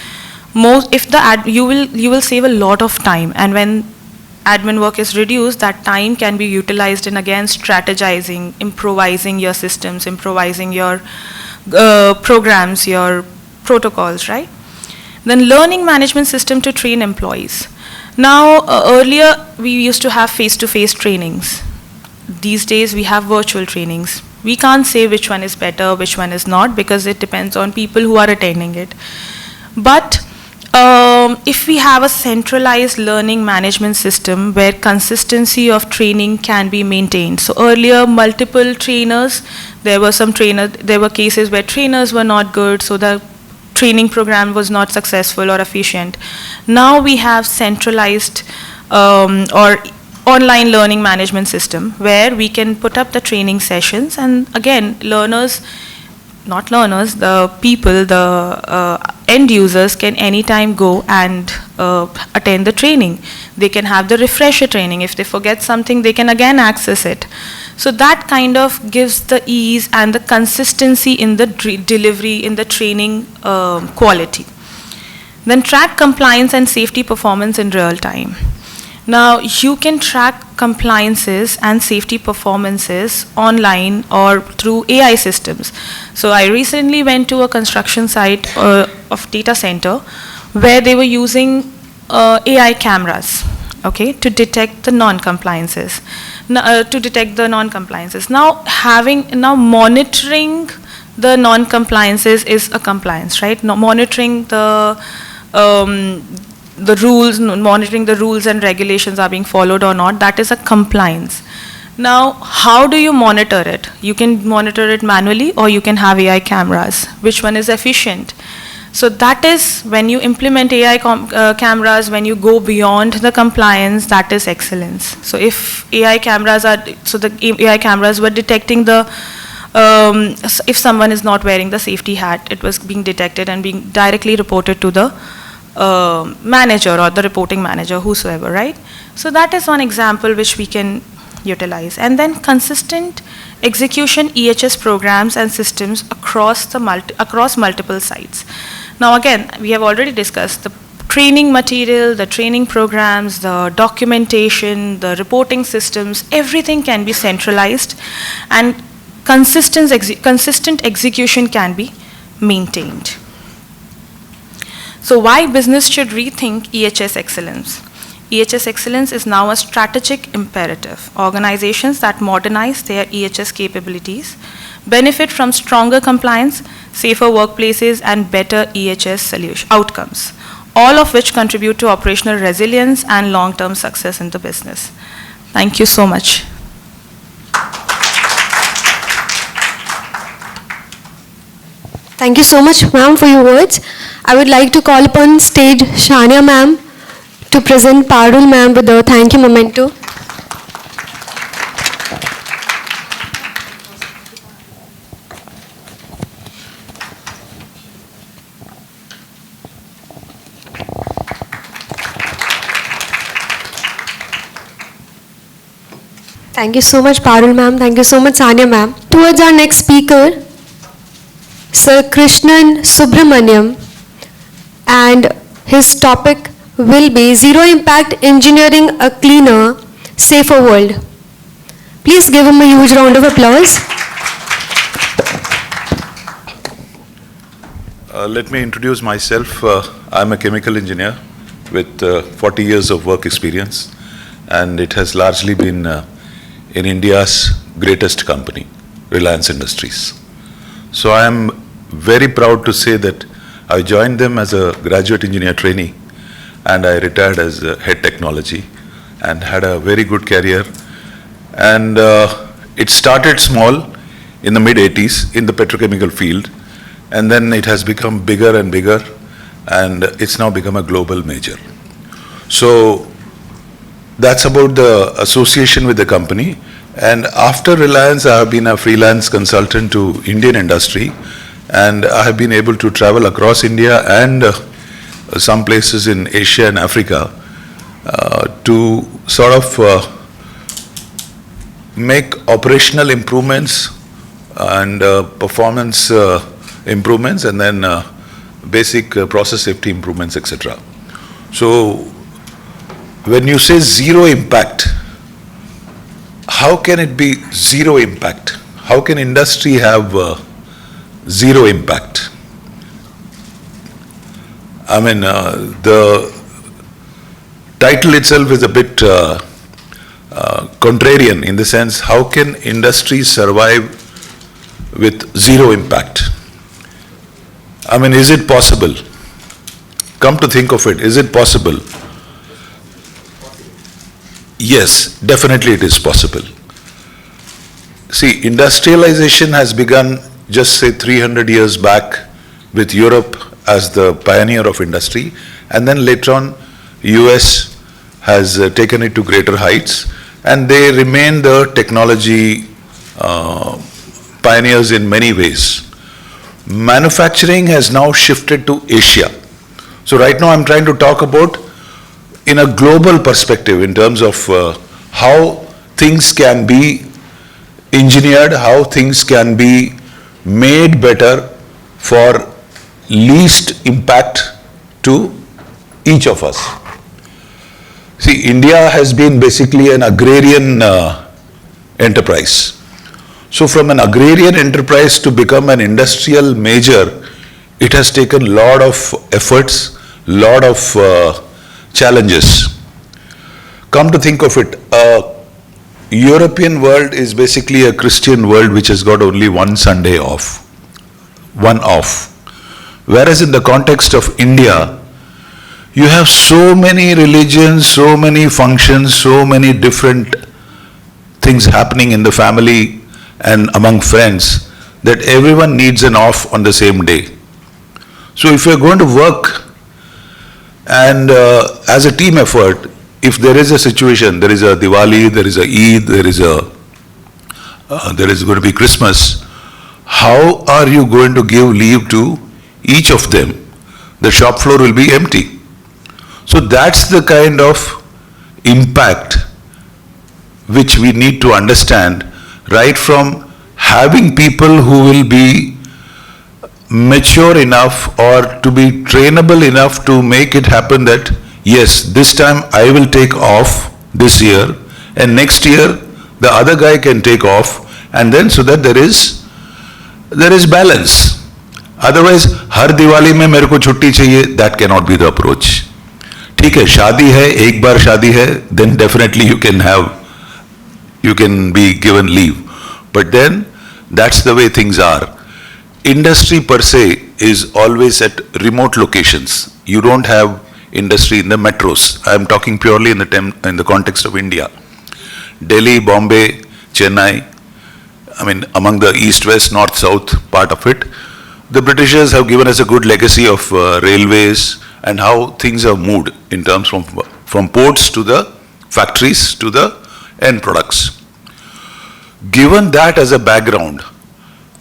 you will save a lot of time, and when admin work is reduced, that time can be utilized in again strategizing, improvising your systems, improvising your programs, your protocols, right? Then learning management system to train employees. Now, earlier we used to have face-to-face trainings. These days we have virtual trainings. We can't say which one is better, which one is not, because it depends on people who are attending it. But if we have a centralized learning management system where consistency of training can be maintained. So earlier, multiple trainers, there were cases where trainers were not good, so the training program was not successful or efficient. Now we have centralized or online learning management system where we can put up the training sessions, and again, the people, the end users can anytime go and attend the training. They can have the refresher training. If they forget something, they can again access it. So that kind of gives the ease and the consistency in the delivery, in the training quality. Then track compliance and safety performance in real time. Now, you can track compliances and safety performances online or through AI systems. So I recently went to a construction site of data center where they were using AI cameras, okay, to detect the non-compliances. Now, monitoring the non-compliances is a compliance, right? Now, monitoring the rules, monitoring the rules and regulations are being followed or not, that is a compliance. Now, how do you monitor it? You can monitor it manually, or you can have AI cameras. Which one is efficient? So that is when you implement AI cameras, when you go beyond the compliance, that is excellence. So if the AI cameras were detecting if someone is not wearing the safety hat, it was being detected and being directly reported to the manager or the reporting manager, whosoever, right? So that is one example which we can utilize. And then consistent execution EHS programs and systems across multiple sites. Now again, we have already discussed the training material, the training programs, the documentation, the reporting systems, everything can be centralized, and consistent execution can be maintained. So why business should rethink EHS excellence? EHS excellence is now a strategic imperative. Organizations that modernize their EHS capabilities benefit from stronger compliance, safer workplaces, and better EHS outcomes, all of which contribute to operational resilience and long-term success in the business. Thank you so much. Thank you so much, ma'am, for your words. I would like to call upon stage Shania ma'am to present Parul ma'am with the thank you memento. Thank you so much, Parul ma'am. Thank you so much, Sania ma'am. Towards our next speaker, Sir Krishnan Subramaniam, and his topic will be Zero Impact Engineering a Cleaner, Safer World. Please give him a huge round of applause. Let me introduce myself. I'm a chemical engineer with 40 years of work experience, and it has largely been in India's greatest company, Reliance Industries. So I am very proud to say that I joined them as a graduate engineer trainee, and I retired as head technology and had a very good career. And it started small in the mid-80s in the petrochemical field, and then it has become bigger and bigger, and it's now become a global major. So that's about the association with the company. And after Reliance, I have been a freelance consultant to Indian industry, and I have been able to travel across India and some places in Asia and Africa to sort of make operational improvements and performance improvements, and then basic process safety improvements, etc. So when you say zero impact, how can it be zero impact? How can industry have zero impact? I mean, the title itself is a bit contrarian in the sense, how can industry survive with zero impact? I mean, is it possible? Come to think of it, is it possible? Yes, definitely it is possible. See, industrialization has begun just say 300 years back with Europe as the pioneer of industry, and then later on US has taken it to greater heights, and they remain the technology pioneers in many ways. Manufacturing has now shifted to Asia. So right now I'm trying to talk about in a global perspective in terms of how things can be engineered, how things can be made better for least impact to each of us. See, India has been basically an agrarian enterprise. So from an agrarian enterprise to become an industrial major, it has taken a lot of efforts, lot of challenges. Come to think of it, European world is basically a Christian world which has got only one Sunday off, one off. Whereas in the context of India, you have so many religions, so many functions, so many different things happening in the family and among friends that everyone needs an off on the same day. So if you're going to work and as a team effort, if there is a situation, there is a Diwali, there is a Eid, there is going to be Christmas, how are you going to give leave to each of them? The shop floor will be empty. So that's the kind of impact which we need to understand, right from having people who will be mature enough or to be trainable enough to make it happen that yes, this time I will take off this year, and next year the other guy can take off, and then so that there is balance. Otherwise, हर दिवाली में मेरे को छुट्टी चाहिए, that cannot be the approach. ठीक है, शादी है, एक बार शादी है, then definitely you can be given leave. But then That's the way things are. Industry per se is always at remote locations. You don't have industry in the metros. I am talking purely in the context of India. Delhi, Bombay, Chennai, I mean, among the east, west, north, south part of it, the Britishers have given us a good legacy of railways and how things have moved in terms from ports to the factories to the end products. Given that as a background,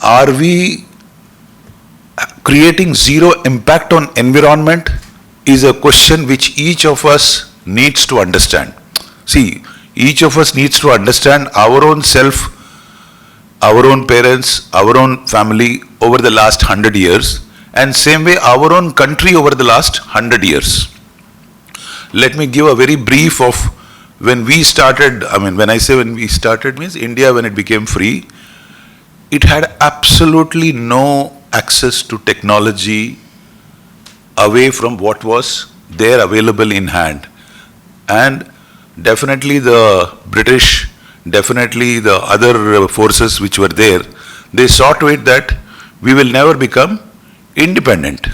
are we creating zero impact on environment is a question which each of us needs to understand. See, each of us needs to understand our own self, our own parents, our own family over the last 100 years, and same way our own country over the last 100 years. Let me give a very brief of when we started. I mean, when I say when we started means India, when it became free, it had absolutely no access to technology away from what was there available in hand. And definitely the British, definitely the other forces which were there, they saw to it that we will never become independent.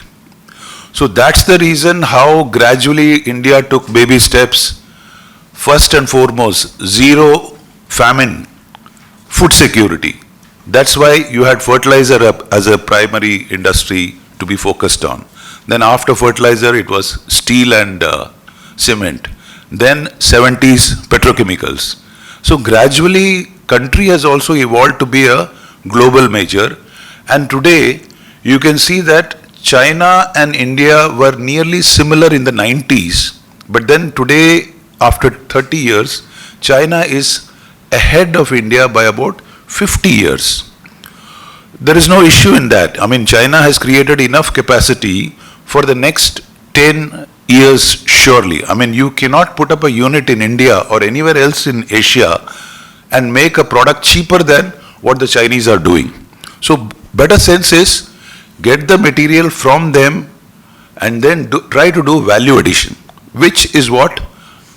So that's the reason how gradually India took baby steps. First and foremost, zero famine, food security. That's why you had fertilizer as a primary industry to be focused on. Then after fertilizer, it was steel and cement. Then 70s, petrochemicals. So gradually, country has also evolved to be a global major. And today, you can see that China and India were nearly similar in the 90s. But then today, after 30 years, China is ahead of India by about 50 years. There is no issue in that. I mean, China has created enough capacity for the next 10 years surely. I mean, you cannot put up a unit in India or anywhere else in Asia and make a product cheaper than what the Chinese are doing. So better sense is get the material from them and then try to do value addition, which is what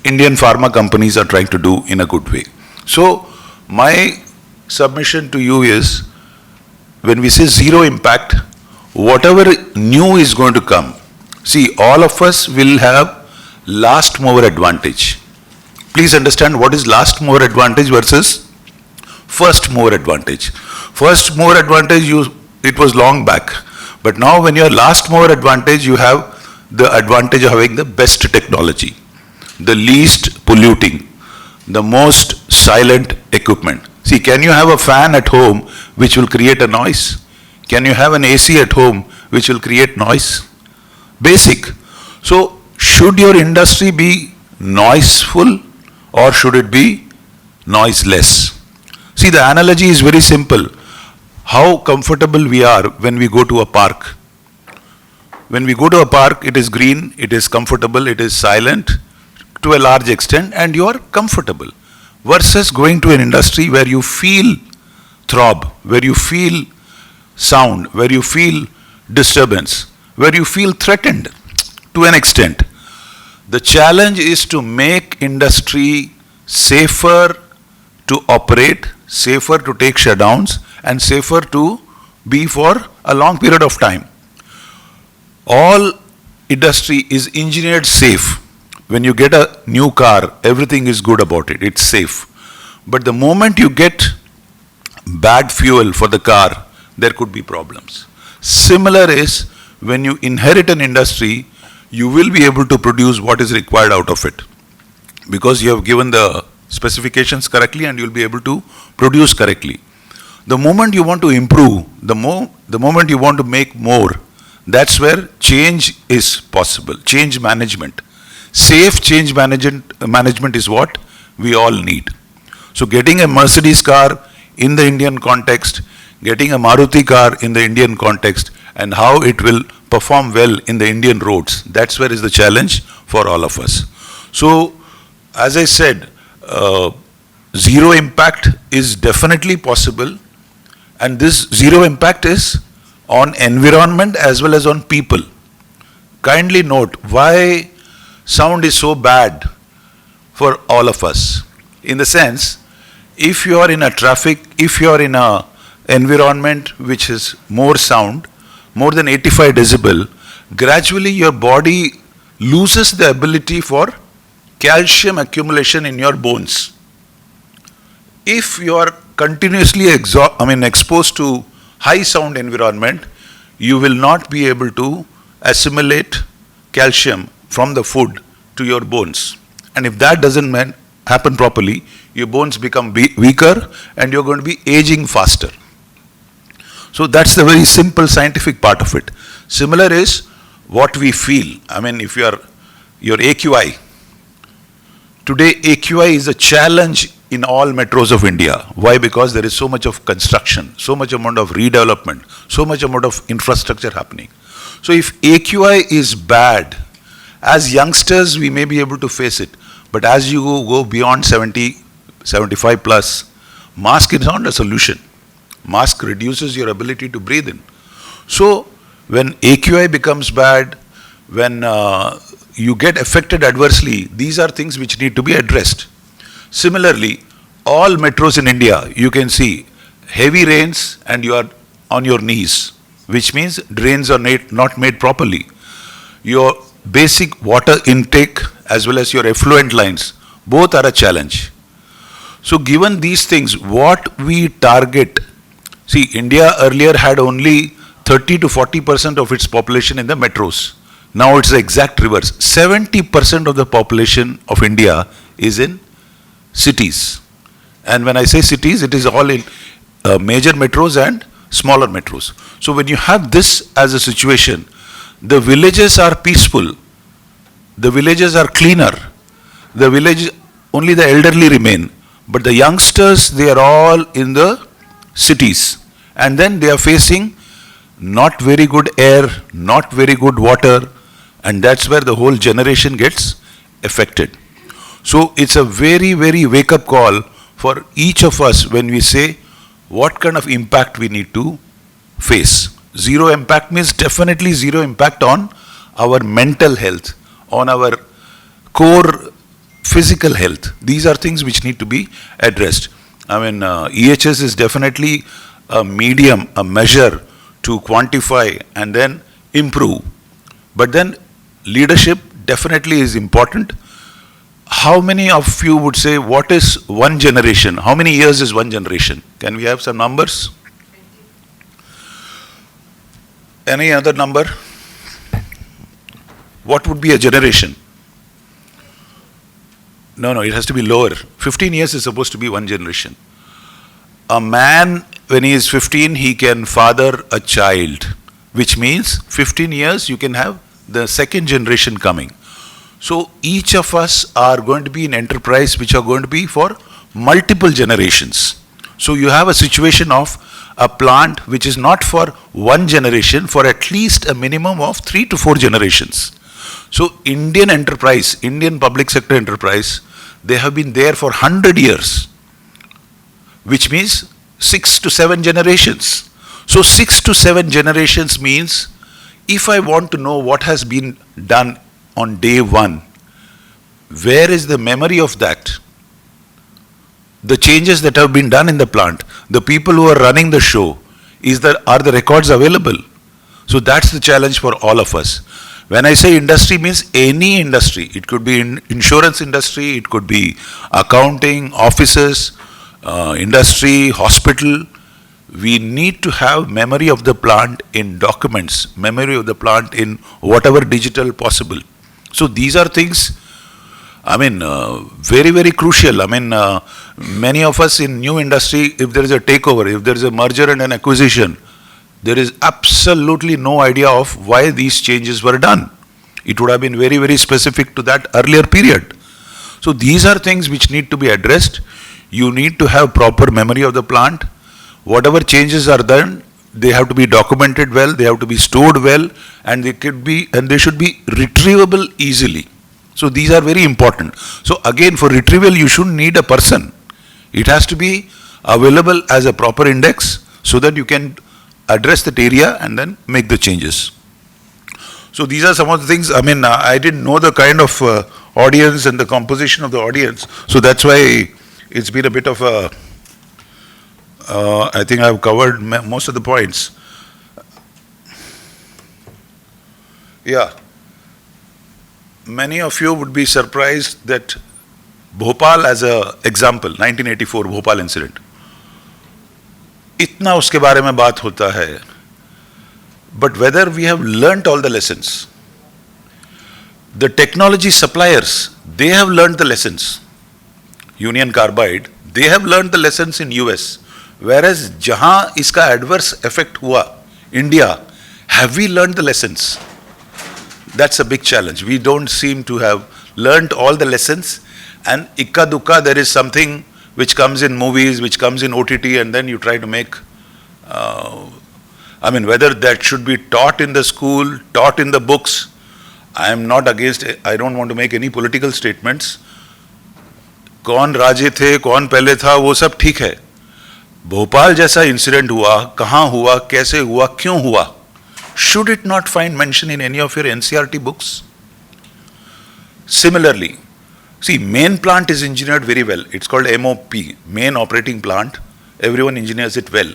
Indian pharma companies are trying to do in a good way. So my submission to you is, when we say zero impact, whatever new is going to come, see, all of us will have last mover advantage. Please understand what is last mover advantage versus first mover advantage. First mover advantage, it was long back. But now when you are last mover advantage, you have the advantage of having the best technology, the least polluting, the most silent equipment. See, can you have a fan at home which will create a noise? Can you have an AC at home which will create noise? Basic. So, should your industry be noiseful or should it be noiseless? See, the analogy is very simple. How comfortable we are when we go to a park. When we go to a park, it is green, it is comfortable, it is silent to a large extent, and you are comfortable. Versus going to an industry where you feel throb, where you feel sound, where you feel disturbance, where you feel threatened to an extent. The challenge is to make industry safer to operate, safer to take shutdowns, and safer to be for a long period of time. All industry is engineered safe. When you get a new car, everything is good about it, it's safe. But the moment you get bad fuel for the car, there could be problems. Similar is when you inherit an industry, you will be able to produce what is required out of it. Because you have given the specifications correctly and you'll be able to produce correctly. The moment you want to improve, the moment you want to make more, that's where change is possible, change management. Safe change management is what we all need. So getting a Mercedes car in the Indian context, getting a Maruti car in the Indian context, and how it will perform well in the Indian roads, that's where is the challenge for all of us. So, as I said, zero impact is definitely possible, and this zero impact is on environment as well as on people. Kindly note why sound is so bad for all of us. In the sense, if you are in a traffic, if you are in a environment which is more sound, more than 85 decibel, gradually your body loses the ability for calcium accumulation in your bones. If you are continuously exposed to high sound environment, you will not be able to assimilate calcium from the food to your bones. And if that doesn't happen properly, your bones become weaker and you're going to be aging faster. So that's the very simple scientific part of it. Similar is what we feel. I mean, if your AQI, today AQI is a challenge in all metros of India. Why? Because there is so much of construction, so much amount of redevelopment, so much amount of infrastructure happening. So if AQI is bad, as youngsters we may be able to face it, but as you go beyond 70, 75 plus, mask is not a solution. Mask reduces your ability to breathe in. So when AQI becomes bad, when you get affected adversely, these are things which need to be addressed. Similarly, all metros in India, you can see heavy rains and you are on your knees, which means drains are not made properly. Your basic water intake as well as your effluent lines, both are a challenge. So given these things, what we target, see, India earlier had only 30 to 40% of its population in the metros. Now it's the exact reverse. 70% of the population of India is in cities. And when I say cities, it is all in major metros and smaller metros. So when you have this as a situation, the villages are peaceful, the villages are cleaner, the village, only the elderly remain, but the youngsters, they are all in the cities. And then they are facing not very good air, not very good water, and that's where the whole generation gets affected. So it's a very, very wake-up call for each of us when we say what kind of impact we need to face. Zero impact means definitely zero impact on our mental health, on our core physical health. These are things which need to be addressed. I mean, EHS is definitely a medium, a measure to quantify and then improve. But then leadership definitely is important. How many of you would say what is one generation? How many years is one generation? Can we have some numbers? Any other number? What would be a generation? No, it has to be lower. 15 years is supposed to be one generation. A man, when he is 15, he can father a child, which means 15 years you can have the second generation coming. So each of us are going to be in enterprise which are going to be for multiple generations. So you have a situation of a plant which is not for one generation, for at least a minimum of 3 to 4 generations. So Indian enterprise, Indian public sector enterprise, they have been there for 100 years, which means 6 to 7 generations. So 6 to 7 generations means if I want to know what has been done on day one, where is the memory of that? The changes that have been done in the plant, the people who are running the show, are the records available? So that's the challenge for all of us. When I say industry, means any industry. It could be insurance industry, it could be accounting, offices, industry, hospital. We need to have memory of the plant in documents, memory of the plant in whatever digital possible. So these are things, very, very crucial. Many of us in new industry, if there is a takeover, if there is a merger and an acquisition, there is absolutely no idea of why these changes were done. It would have been very, very specific to that earlier period. So these are things which need to be addressed. You need to have proper memory of the plant. Whatever changes are done, they have to be documented well, they have to be stored well, and they should be retrievable easily. So these are very important. So again, for retrieval, you shouldn't need a person. It has to be available as a proper index so that you can address that area and then make the changes. So these are some of the things. I didn't know the kind of audience and the composition of the audience. So that's why it's been a bit of a I think I've covered most of the points. Yeah. Many of you would be surprised that Bhopal as a example, 1984 Bhopal incident. इतना उसके बारे में बात होता है. But whether we have learnt all the lessons, the technology suppliers, they have learnt the lessons. Union Carbide, they have learnt the lessons in US. Whereas जहाँ इसका adverse effect हुआ, India, have we learnt the lessons? That's a big challenge. We don't seem to have learnt all the lessons, and ikka dukka, there is something which comes in movies, which comes in OTT, and then you try to make, whether that should be taught in the school, taught in the books, I am not against it. I don't want to make any political statements. कौन राजे थे, कौन पहले था, वो सब ठीक है. भोपाल जैसा इंसिडेंट हुआ, कहाँ हुआ, कैसे हुआ, क्यों हुआ? Should it not find mention in any of your NCRT books? Similarly, see, main plant is engineered very well. It's called MOP, main operating plant. Everyone engineers it well.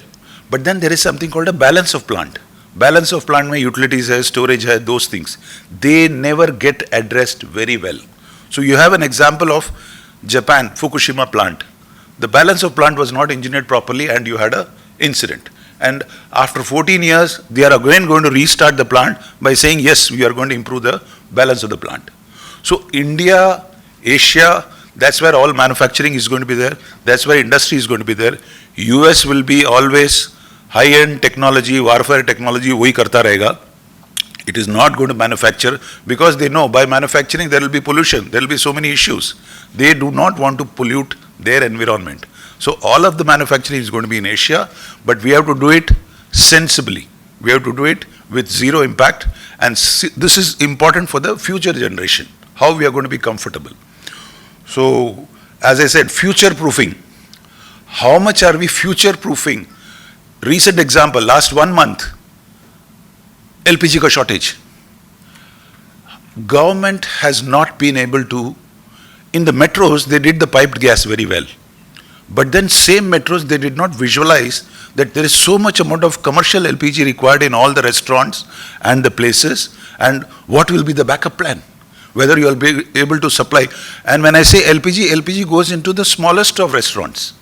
But then there is something called a balance of plant. Balance of plant में utilities है, storage है, those things. They never get addressed very well. So you have an example of Japan, Fukushima plant. The balance of plant was not engineered properly and you had an incident. And after 14 years, they are again going to restart the plant by saying, yes, we are going to improve the balance of the plant. So India, Asia, that's where all manufacturing is going to be there. That's where industry is going to be there. US will be always high-end technology, warfare technology, वही करता रहेगा. It is not going to manufacture because they know by manufacturing there will be pollution, there will be so many issues. They do not want to pollute their environment. So all of the manufacturing is going to be in Asia, but we have to do it sensibly. We have to do it with zero impact, and this is important for the future generation, how we are going to be comfortable. So, as I said, future-proofing. How much are we future-proofing? Recent example, last 1 month, LPG ka shortage. Government has not been able to, in the metros, they did the piped gas very well. But then same metros, they did not visualize that there is so much amount of commercial LPG required in all the restaurants and the places, and what will be the backup plan? Whether you will be able to supply. And when I say LPG, LPG goes into the smallest of restaurants.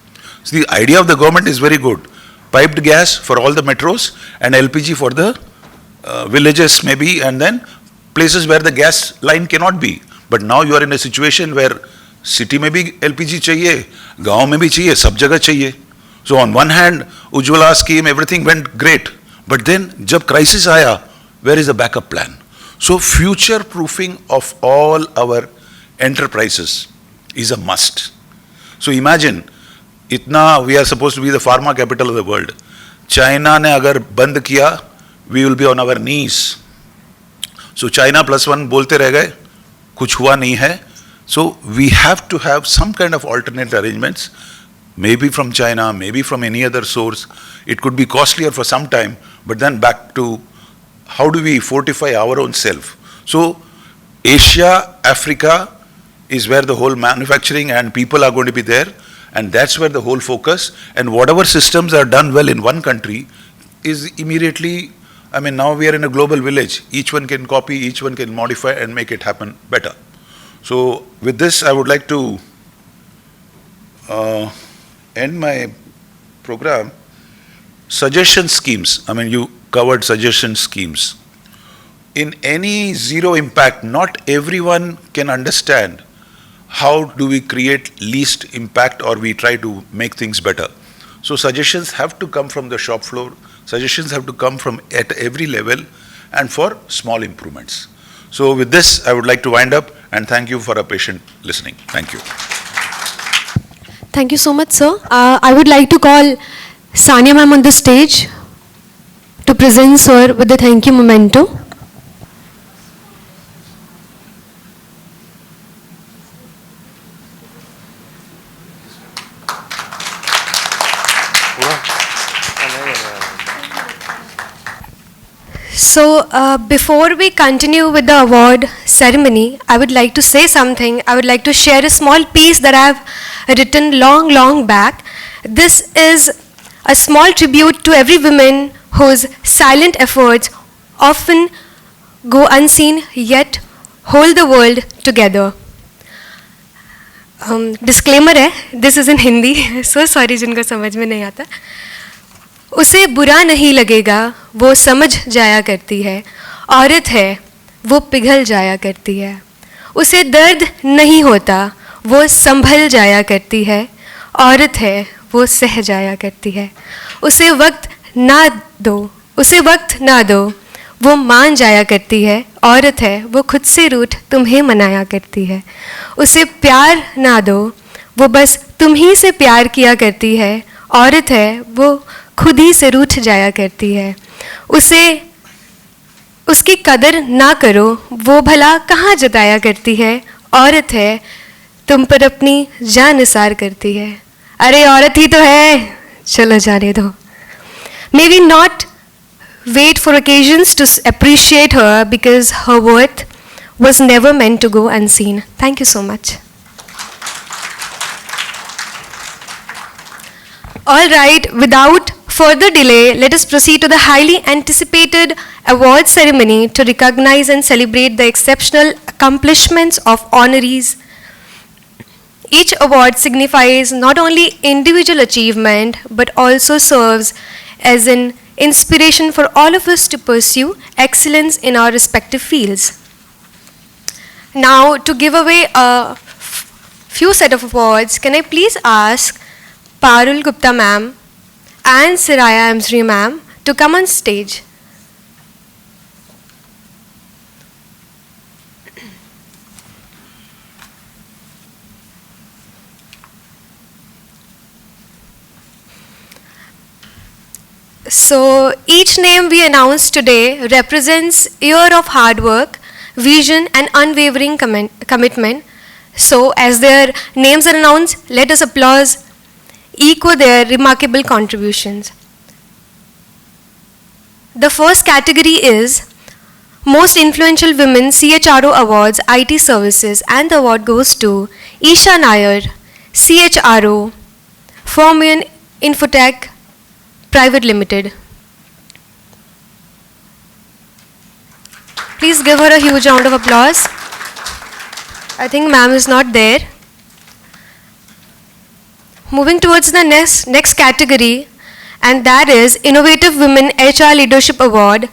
So the idea of the government is very good. Piped gas for all the metros and LPG for the villages maybe, and then places where the gas line cannot be. But now you are in a situation where city में भी LPG चाहिए, गांव में भी चाहिए, सब जगह चाहिए. So on one hand, Ujjwala scheme, everything went great. But then, जब crisis आया, where is the backup plan? So future proofing of all our enterprises is a must. So imagine, इतना we are supposed to be the pharma capital of the world. China ने अगर बंद किया, we will be on our knees. So China +1 बोलते रह गए, कुछ हुआ नहीं है. So we have to have some kind of alternate arrangements, maybe from China, maybe from any other source. It could be costlier for some time, but then back to how do we fortify our own self. So Asia, Africa is where the whole manufacturing and people are going to be there, and that's where the whole focus, and whatever systems are done well in one country is immediately, now we are in a global village. Each one can copy, each one can modify and make it happen better. So with this, I would like to end my program. Suggestion schemes. You covered suggestion schemes. In any zero impact, not everyone can understand how do we create least impact or we try to make things better. So suggestions have to come from the shop floor. Suggestions have to come from at every level and for small improvements. So with this, I would like to wind up and thank you for a patient listening. Thank you. Thank you so much, sir. I would like to call Sania ma'am on the stage to present sir with the thank you memento. So before we continue with the award ceremony, I would like to say something. I would like to share a small piece that I have written long back. This is a small tribute to every woman whose silent efforts often go unseen yet hold the world together. Disclaimer है, this is in Hindi, so sorry जिनको समझ में नहीं आता. उसे बुरा नहीं लगेगा, वो समझ जाया करती है. औरत है, वो पिघल जाया करती है. उसे दर्द नहीं होता, वो संभल जाया करती है. औरत है, वो सह जाया करती है. उसे वक्त ना दो, उसे वक्त ना दो, वो मान जाया करती है. औरत है, वो खुद से रूठ तुम्हें मनाया करती है. उसे प्यार ना दो, वो बस तुम ही से प्यार किया करती है. औरत है, वो खुद ही से रूठ जाया करती है. उसे उसकी कदर ना करो, वो भला कहाँ जताया करती है. औरत है, तुम पर अपनी जान निसार करती है. अरे औरत ही तो है, चलो जाने दो. May we not wait for occasions to appreciate her because her worth was never meant to go unseen. Thank you so much. All right, without further delay, let us proceed to the highly anticipated award ceremony to recognize and celebrate the exceptional accomplishments of honorees. Each award signifies not only individual achievement but also serves as an inspiration for all of us to pursue excellence in our respective fields. Now, to give away a few set of awards, can I please ask Parul Gupta ma'am and Siraya Amsri ma'am to come on stage. So each name we announce today represents a year of hard work, vision and unwavering commitment. So as their names are announced, let us echo their remarkable contributions. The first category is Most Influential Women CHRO Awards IT Services, and the award goes to Isha Nair, CHRO, Formian Infotech Private Limited. Please give her a huge round of applause. I think ma'am is not there. Moving towards the next category, and that is Innovative Women HR Leadership Award,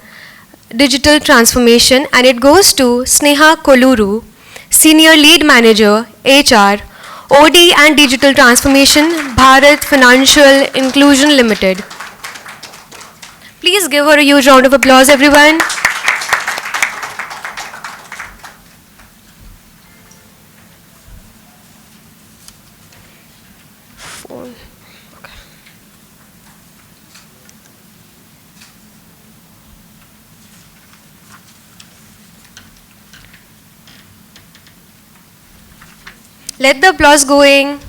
Digital Transformation, and it goes to Sneha Koluru, Senior Lead Manager, HR, OD and Digital Transformation, Bharat Financial Inclusion Limited. Please give her a huge round of applause, everyone. Phone. Okay. Let the applause going.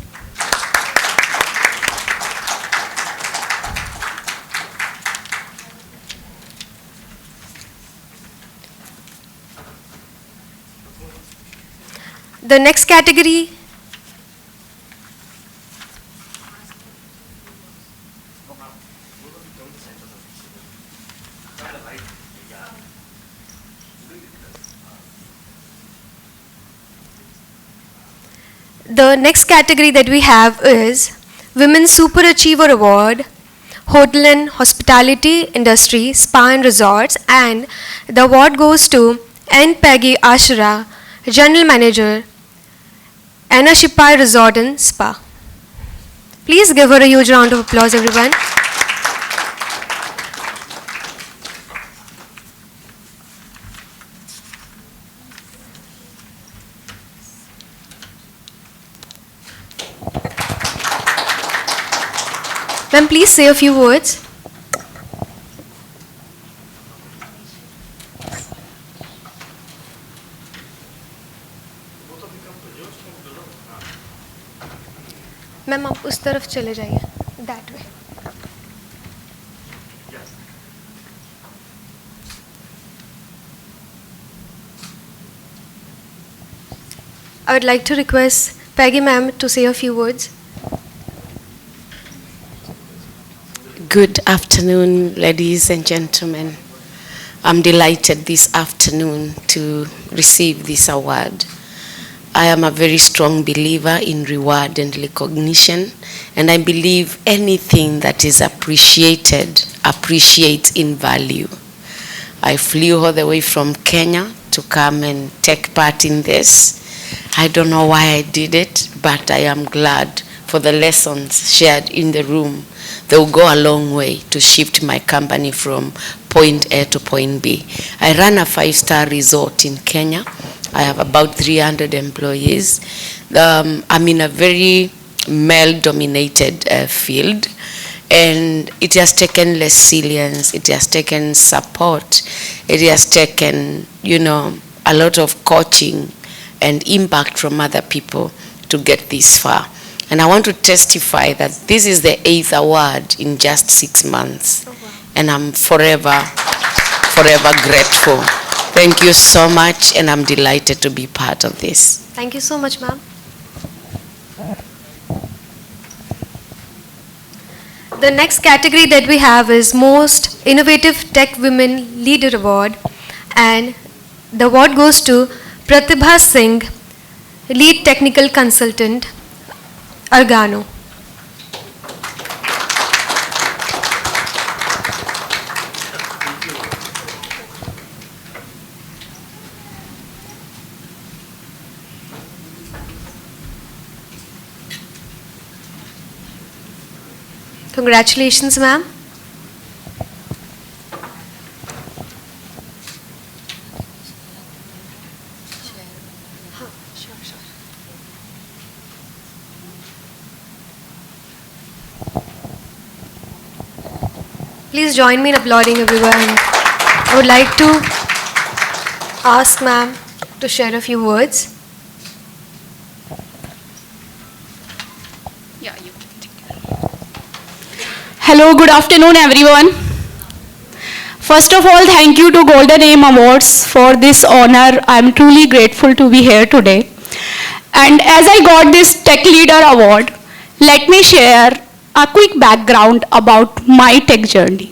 The next category. The next category that we have is Women's Super Achiever Award, Hotel and Hospitality Industry, Spa and Resorts, and the award goes to N. Peggy Ashra, General Manager, Anna Shipai Resort and Spa. Please give her a huge round of applause, everyone. Ma'am, please say a few words. Ma'am आप उस तरफ चले जाइए, that way. I would like to request Peggy ma'am to say a few words. Good afternoon, ladies and gentlemen. I'm delighted this afternoon to receive this award. I am a very strong believer in reward and recognition, and I believe anything that is appreciated appreciates in value. I flew all the way from Kenya to come and take part in this. I don't know why I did it, but I am glad for the lessons shared in the room. They will go a long way to shift my company from point A to point B. I run a 5-star resort in Kenya. I have about 300 employees. I'm in a very male-dominated field, and it has taken resilience, it has taken support, it has taken, a lot of coaching and impact from other people to get this far. And I want to testify that this is the 8th award in just 6 months. Oh, wow. And I'm forever grateful. Thank you so much, and I'm delighted to be part of this. Thank you so much, ma'am. The next category that we have is Most Innovative Tech Women Leader Award, and the award goes to Pratibha Singh, Lead Technical Consultant, Argano. Congratulations, ma'am. Please join me in applauding everyone. I would like to ask ma'am to share a few words. Hello, good afternoon everyone. First of all, thank you to Golden Aim Awards for this honor. I'm truly grateful to be here today. And as I got this Tech Leader Award, let me share a quick background about my tech journey.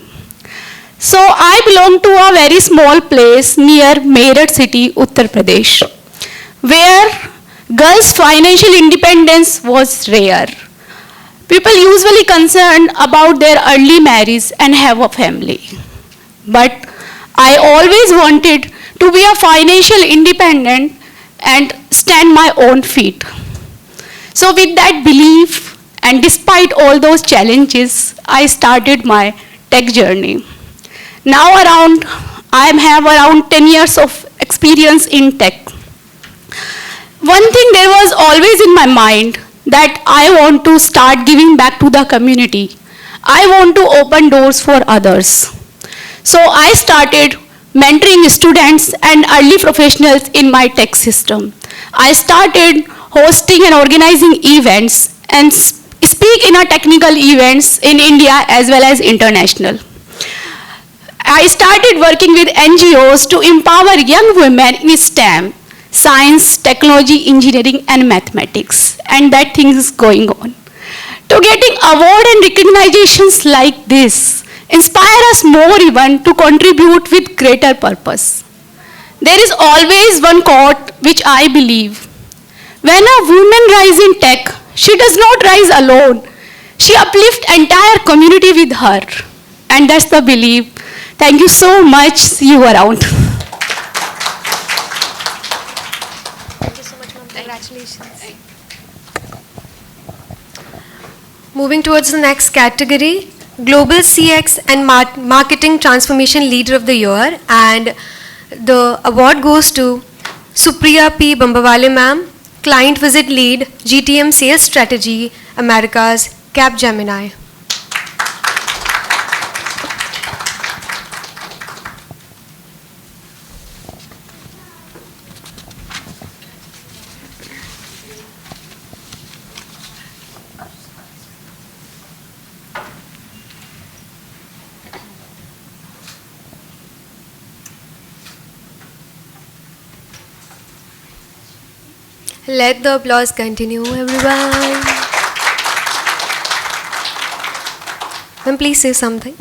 So I belong to a very small place near Meerut city, Uttar Pradesh, where girls' financial independence was rare. People usually concerned about their early marriage and have a family. But I always wanted to be a financial independent and stand my own feet. So with that belief, and despite all those challenges, I started my tech journey. Now I have around 10 years of experience in tech. One thing there was always in my mind, that I want to start giving back to the community. I want to open doors for others. So I started mentoring students and early professionals in my tech system. I started hosting and organizing events and speak in our technical events in India as well as international. I started working with NGOs to empower young women in STEM, science, technology, engineering, and mathematics. And that thing is going on. To getting award and recognitions like this inspire us more even to contribute with greater purpose. There is always one quote which I believe. When a woman rises in tech, she does not rise alone. She uplifts entire community with her. And that's the belief. Thank you so much. See you around. Congratulations. Moving towards the next category, Global CX and Marketing Transformation Leader of the Year, and the award goes to Supriya P. Bambawale ma'am, Client Visit Lead, GTM Sales Strategy, Americas, Capgemini. Let the applause continue, everyone. Ma'am, please say something.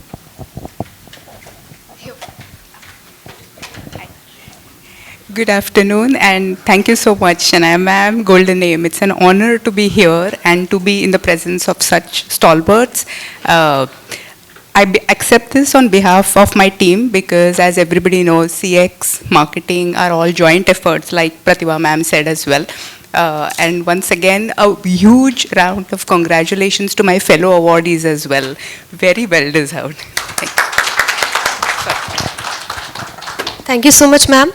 Good afternoon, and thank you so much, Shania ma'am, Golden Name. It's an honor to be here and to be in the presence of such stalwarts. Accept this on behalf of my team because, as everybody knows, CX, marketing are all joint efforts, like Pratibha ma'am said as well. And once again, a huge round of congratulations to my fellow awardees as well. Very well deserved. Thank you so much, ma'am.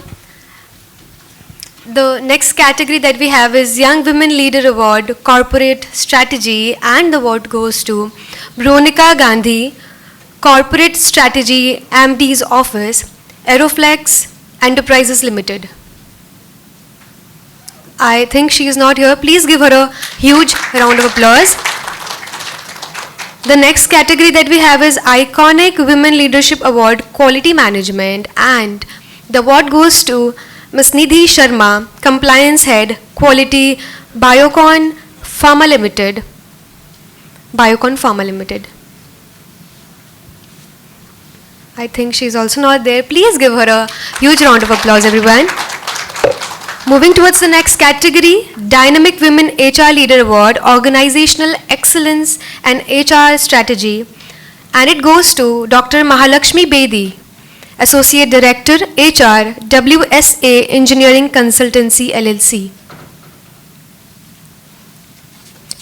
The next category that we have is Young Women Leader Award, Corporate Strategy, and the award goes to Veronica Gandhi, Corporate Strategy, MD's Office, Aeroflex Enterprises Limited. I think she is not here. Please give her a huge round of applause. The next category that we have is Iconic Women Leadership Award, Quality Management, and the award goes to Ms. Nidhi Sharma, Compliance Head, Quality, Biocon Pharma Limited. Biocon Pharma Limited. I think she's also not there. Please give her a huge round of applause, everyone. Moving towards the next category, Dynamic Women HR Leader Award, Organizational Excellence and HR Strategy. And it goes to Dr. Mahalakshmi Bedi, Associate Director, HR, WSA Engineering Consultancy LLC.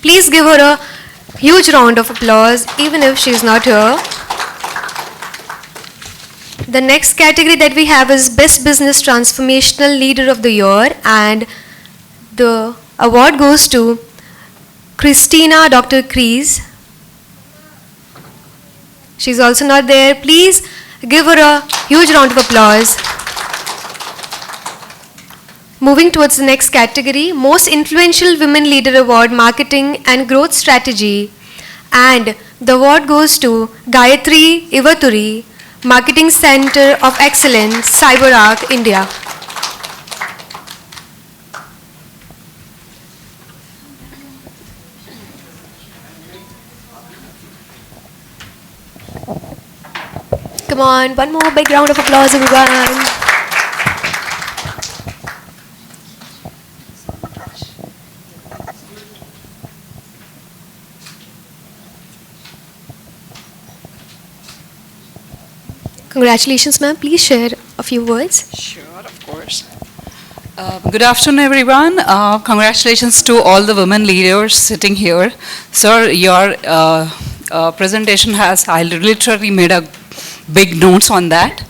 Please give her a huge round of applause, even if she is not here. The next category that we have is Best Business Transformational Leader of the Year, and the award goes to Christina Dr. Crees. She's also not there. Please give her a huge round of applause. Moving towards the next category, Most Influential Women Leader Award, Marketing and Growth Strategy. And the award goes to Gayatri Ivaturi, Marketing Center of Excellence, CyberArk, India. Come on, one more big round of applause, everyone. Congratulations, ma'am. Please share a few words. Sure, of course. Good afternoon, everyone. Congratulations to all the women leaders sitting here. Sir, your presentation has, I literally made a big notes on that.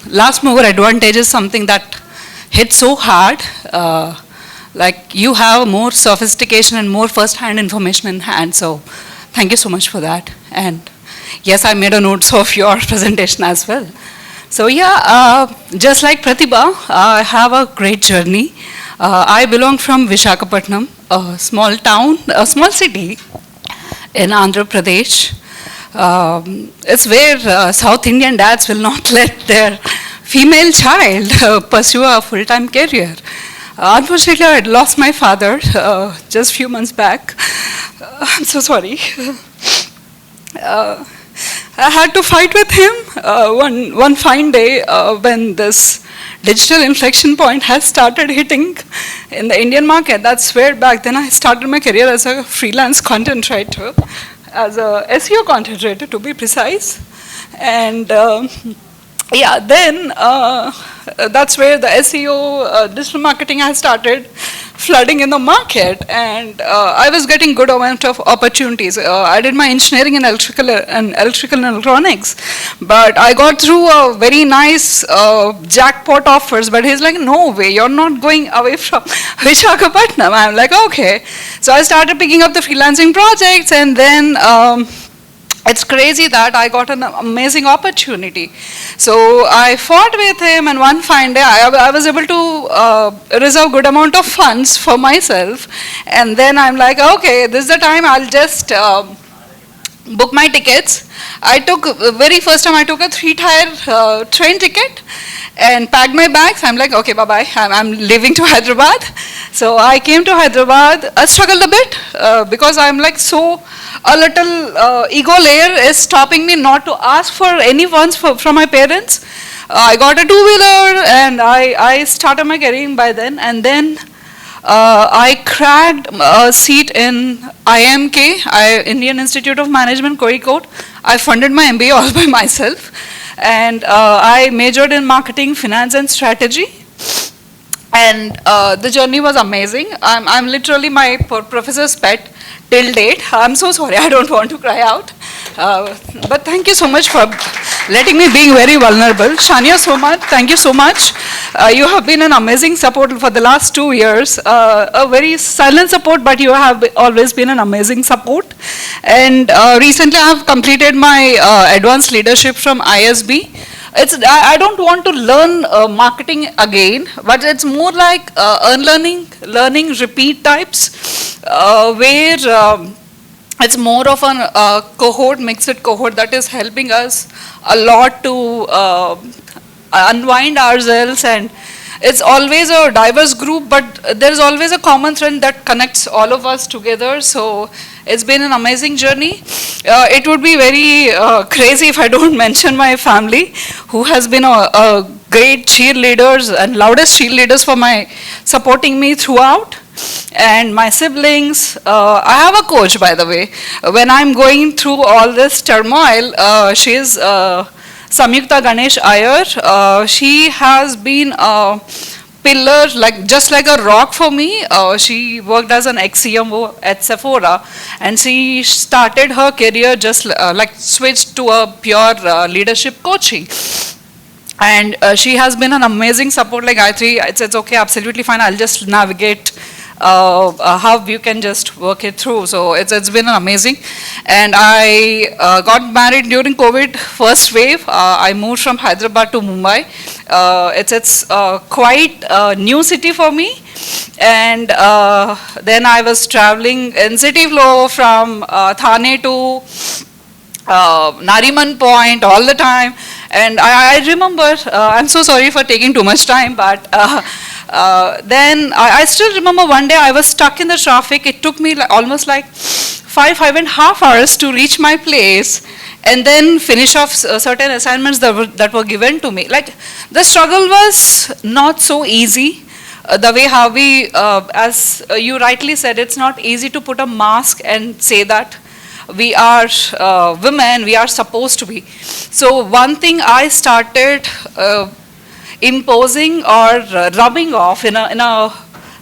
Last mover advantage is something that hits so hard. Like you have more sophistication and more first-hand information in hand. So thank you so much for that. And yes, I made a notes of your presentation as well. So yeah, just like Pratibha, I have a great journey. I belong from Visakhapatnam, a small town, a small city in Andhra Pradesh. It's where South Indian dads will not let their female child pursue a full-time career. Unfortunately, I had lost my father just a few months back. I'm so sorry. I had to fight with him one fine day when this digital inflection point has started hitting in the Indian market. That's where back then I started my career as a freelance content writer, as a SEO content writer to be precise. And yeah, then that's where the SEO digital marketing has started flooding in the market, and I was getting good amount of opportunities. I did my engineering in electrical and electronics, but I got through a very nice jackpot offers, but he's like, no way, you're not going away from Visakhapatnam. I'm like, okay. So I started picking up the freelancing projects, and then it's crazy that I got an amazing opportunity. So I fought with him, and one fine day I was able to reserve good amount of funds for myself. And then I'm like, okay, this is the time I'll just book my tickets. I took, very first time I took a 3-tier train ticket. and packed my bags. I'm like, okay, bye-bye, I'm leaving to Hyderabad. So I came to Hyderabad. I struggled a bit because I'm like a little ego layer is stopping me not to ask for any funds from my parents. I got a two-wheeler and I started my career by then. And then I cracked a seat in IMK, Indian Institute of Management, Kozhikode. I funded my MBA all by myself. And I majored in marketing, finance, and strategy. And the journey was amazing. I'm literally my professor's pet till date. I'm so sorry, I don't want to cry out. But thank you so much for letting me be very vulnerable. Shania, so much, thank you so much. You have been an amazing support for the last 2 years. A very silent support, but you have always been an amazing support. And recently I have completed my advanced leadership from ISB. I don't want to learn marketing again, but it's more like unlearning, learning repeat types, where it's more of a cohort, mixed cohort that is helping us a lot to unwind ourselves. And it's always a diverse group, but there's always a common thread that connects all of us together. So it's been an amazing journey. It would be very crazy if I don't mention my family, who has been a great cheerleaders and loudest cheerleaders for supporting me throughout. And my siblings, I have a coach, by the way. When I'm going through all this turmoil, she's Samyukta Ganesh Iyer. She has been a pillar, just like a rock for me. She worked as an ex-CMO at Sephora, and she started her career just switched to a pure leadership coaching. And she has been an amazing support. Like Gayatri, it's okay, absolutely fine. I'll just navigate how you can just work it through. So it's been amazing. And I got married during COVID first wave. I moved from Hyderabad to Mumbai. It's quite a new city for me. And then I was traveling in city flow from Thane to Nariman Point all the time. And I remember, I'm so sorry for taking too much time, but then I still remember one day I was stuck in the traffic. It took me almost 5.5 hours to reach my place and then finish off certain assignments that were given to me. The struggle was not so easy. The way how we, as you rightly said, it's not easy to put a mask and say that we are women, we are supposed to be. So one thing I started imposing or rubbing off in a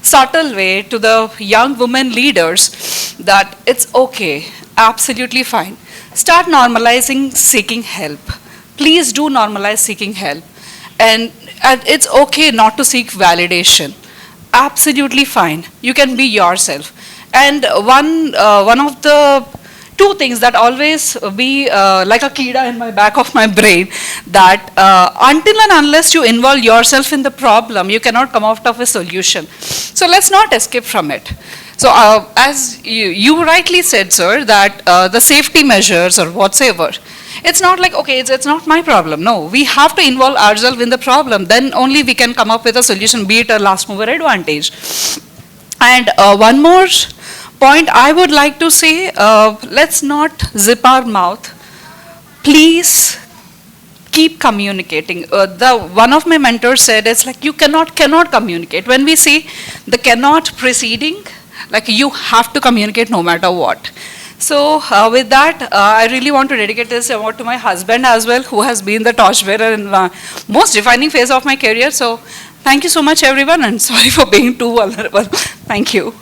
subtle way to the young women leaders that it's okay, absolutely fine. Start normalizing seeking help. Please do normalize seeking help. And it's okay not to seek validation. Absolutely fine. You can be yourself. And one of the two things that always be like a kida in my back of my brain, that until and unless you involve yourself in the problem, you cannot come out of a solution. So let's not escape from it. So as you rightly said, sir, that the safety measures or whatsoever, it's not like, okay, it's not my problem. No, we have to involve ourselves in the problem. Then only we can come up with a solution, be it a last mover advantage. And one more point I would like to say, let's not zip our mouth. Please keep communicating. One of my mentors said, it's like you cannot communicate. When we say the cannot preceding, like you have to communicate no matter what. So with that, I really want to dedicate this award to my husband as well, who has been the torchbearer in the most defining phase of my career. So thank you so much, everyone, and sorry for being too vulnerable. Thank you.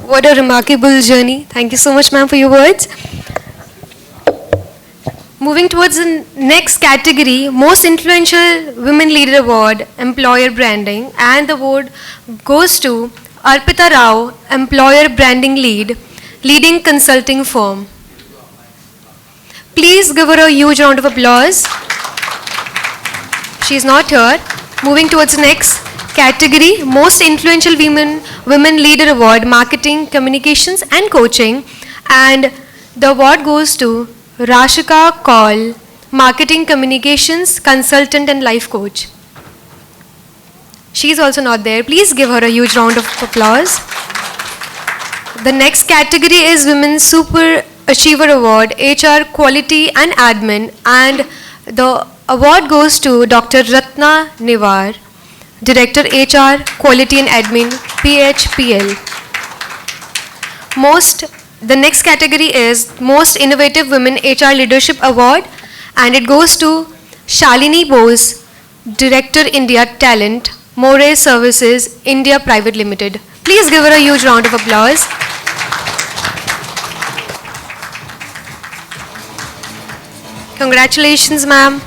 What a remarkable journey. Thank you so much, ma'am, for your words. Moving towards the next category, Most Influential Women Leader Award, Employer Branding, and the award goes to Arpita Rao, Employer Branding Lead, leading consulting firm. Please give her a huge round of applause. She's not here. Moving towards the next category, Most Influential Women Leader Award, Marketing, Communications and Coaching, and the award goes to Rashika Kaul, Marketing Communications Consultant and Life Coach. She's also not there. Please give her a huge round of applause. The next category is Women's Super Achiever Award, HR Quality and Admin, and the award goes to Dr. Ratna Niwar, Director HR Quality and Admin, PHPL. The next category is Most Innovative Women HR Leadership Award, and it goes to Shalini Bose, Director India Talent, More Services, India Private Limited. Please give her a huge round of applause. Congratulations, ma'am.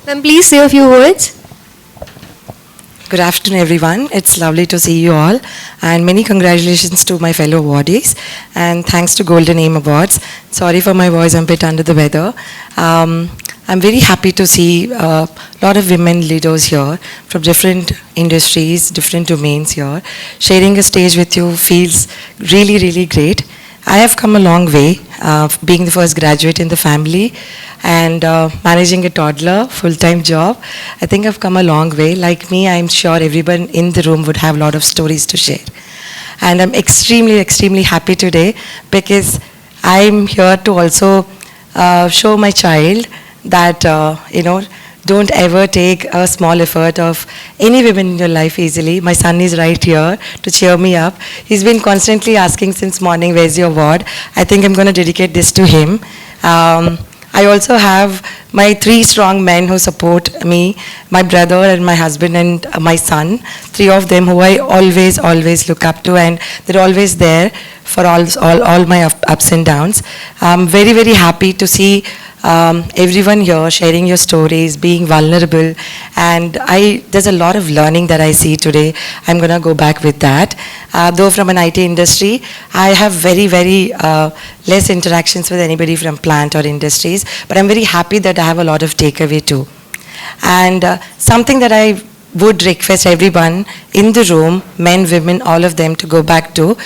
Ma'am, please say a few words. Good afternoon, everyone. It's lovely to see you all, and many congratulations to my fellow awardees, and thanks to Golden Aim Awards. Sorry for my voice, I'm a bit under the weather. I'm very happy to see a lot of women leaders here from different industries, different domains here. Sharing a stage with you feels really, really great. I have come a long way, being the first graduate in the family and managing a toddler, full-time job. I think I've come a long way. Like me, I'm sure everyone in the room would have a lot of stories to share. And I'm extremely, extremely happy today because I'm here to also show my child that, don't ever take a small effort of any women in your life easily. My son is right here to cheer me up. He's been constantly asking since morning, where's your award? I think I'm going to dedicate this to him. I also have my 3 strong men who support me, my brother and my husband and my son, 3 of them who I always, always look up to, and they're always there for all my ups and downs. I'm very, very happy to see everyone here sharing your stories, being vulnerable, and there's a lot of learning that I see today. I'm going to go back with that. Though from an IT industry, I have very, very less interactions with anybody from plant or industries, but I'm very happy that I have a lot of takeaway too. And something that I would request everyone in the room, men, women, all of them, to go back to,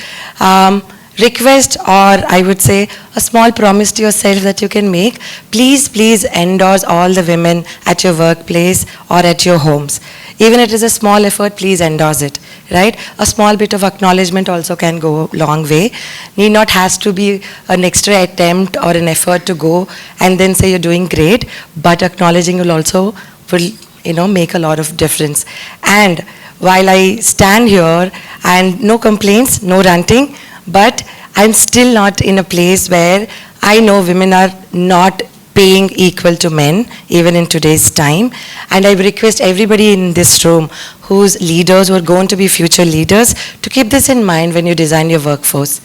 request, or I would say a small promise to yourself that you can make. Please, please endorse all the women at your workplace or at your homes. Even if it is a small effort, please endorse it, right? A small bit of acknowledgement also can go a long way. Need not has to be an extra attempt or an effort to go and then say you're doing great, but acknowledging will also make a lot of difference. And while I stand here, and no complaints, no ranting, but I'm still not in a place where I know women are not paying equal to men, even in today's time. And I request everybody in this room who's leaders, who are going to be future leaders, to keep this in mind when you design your workforce.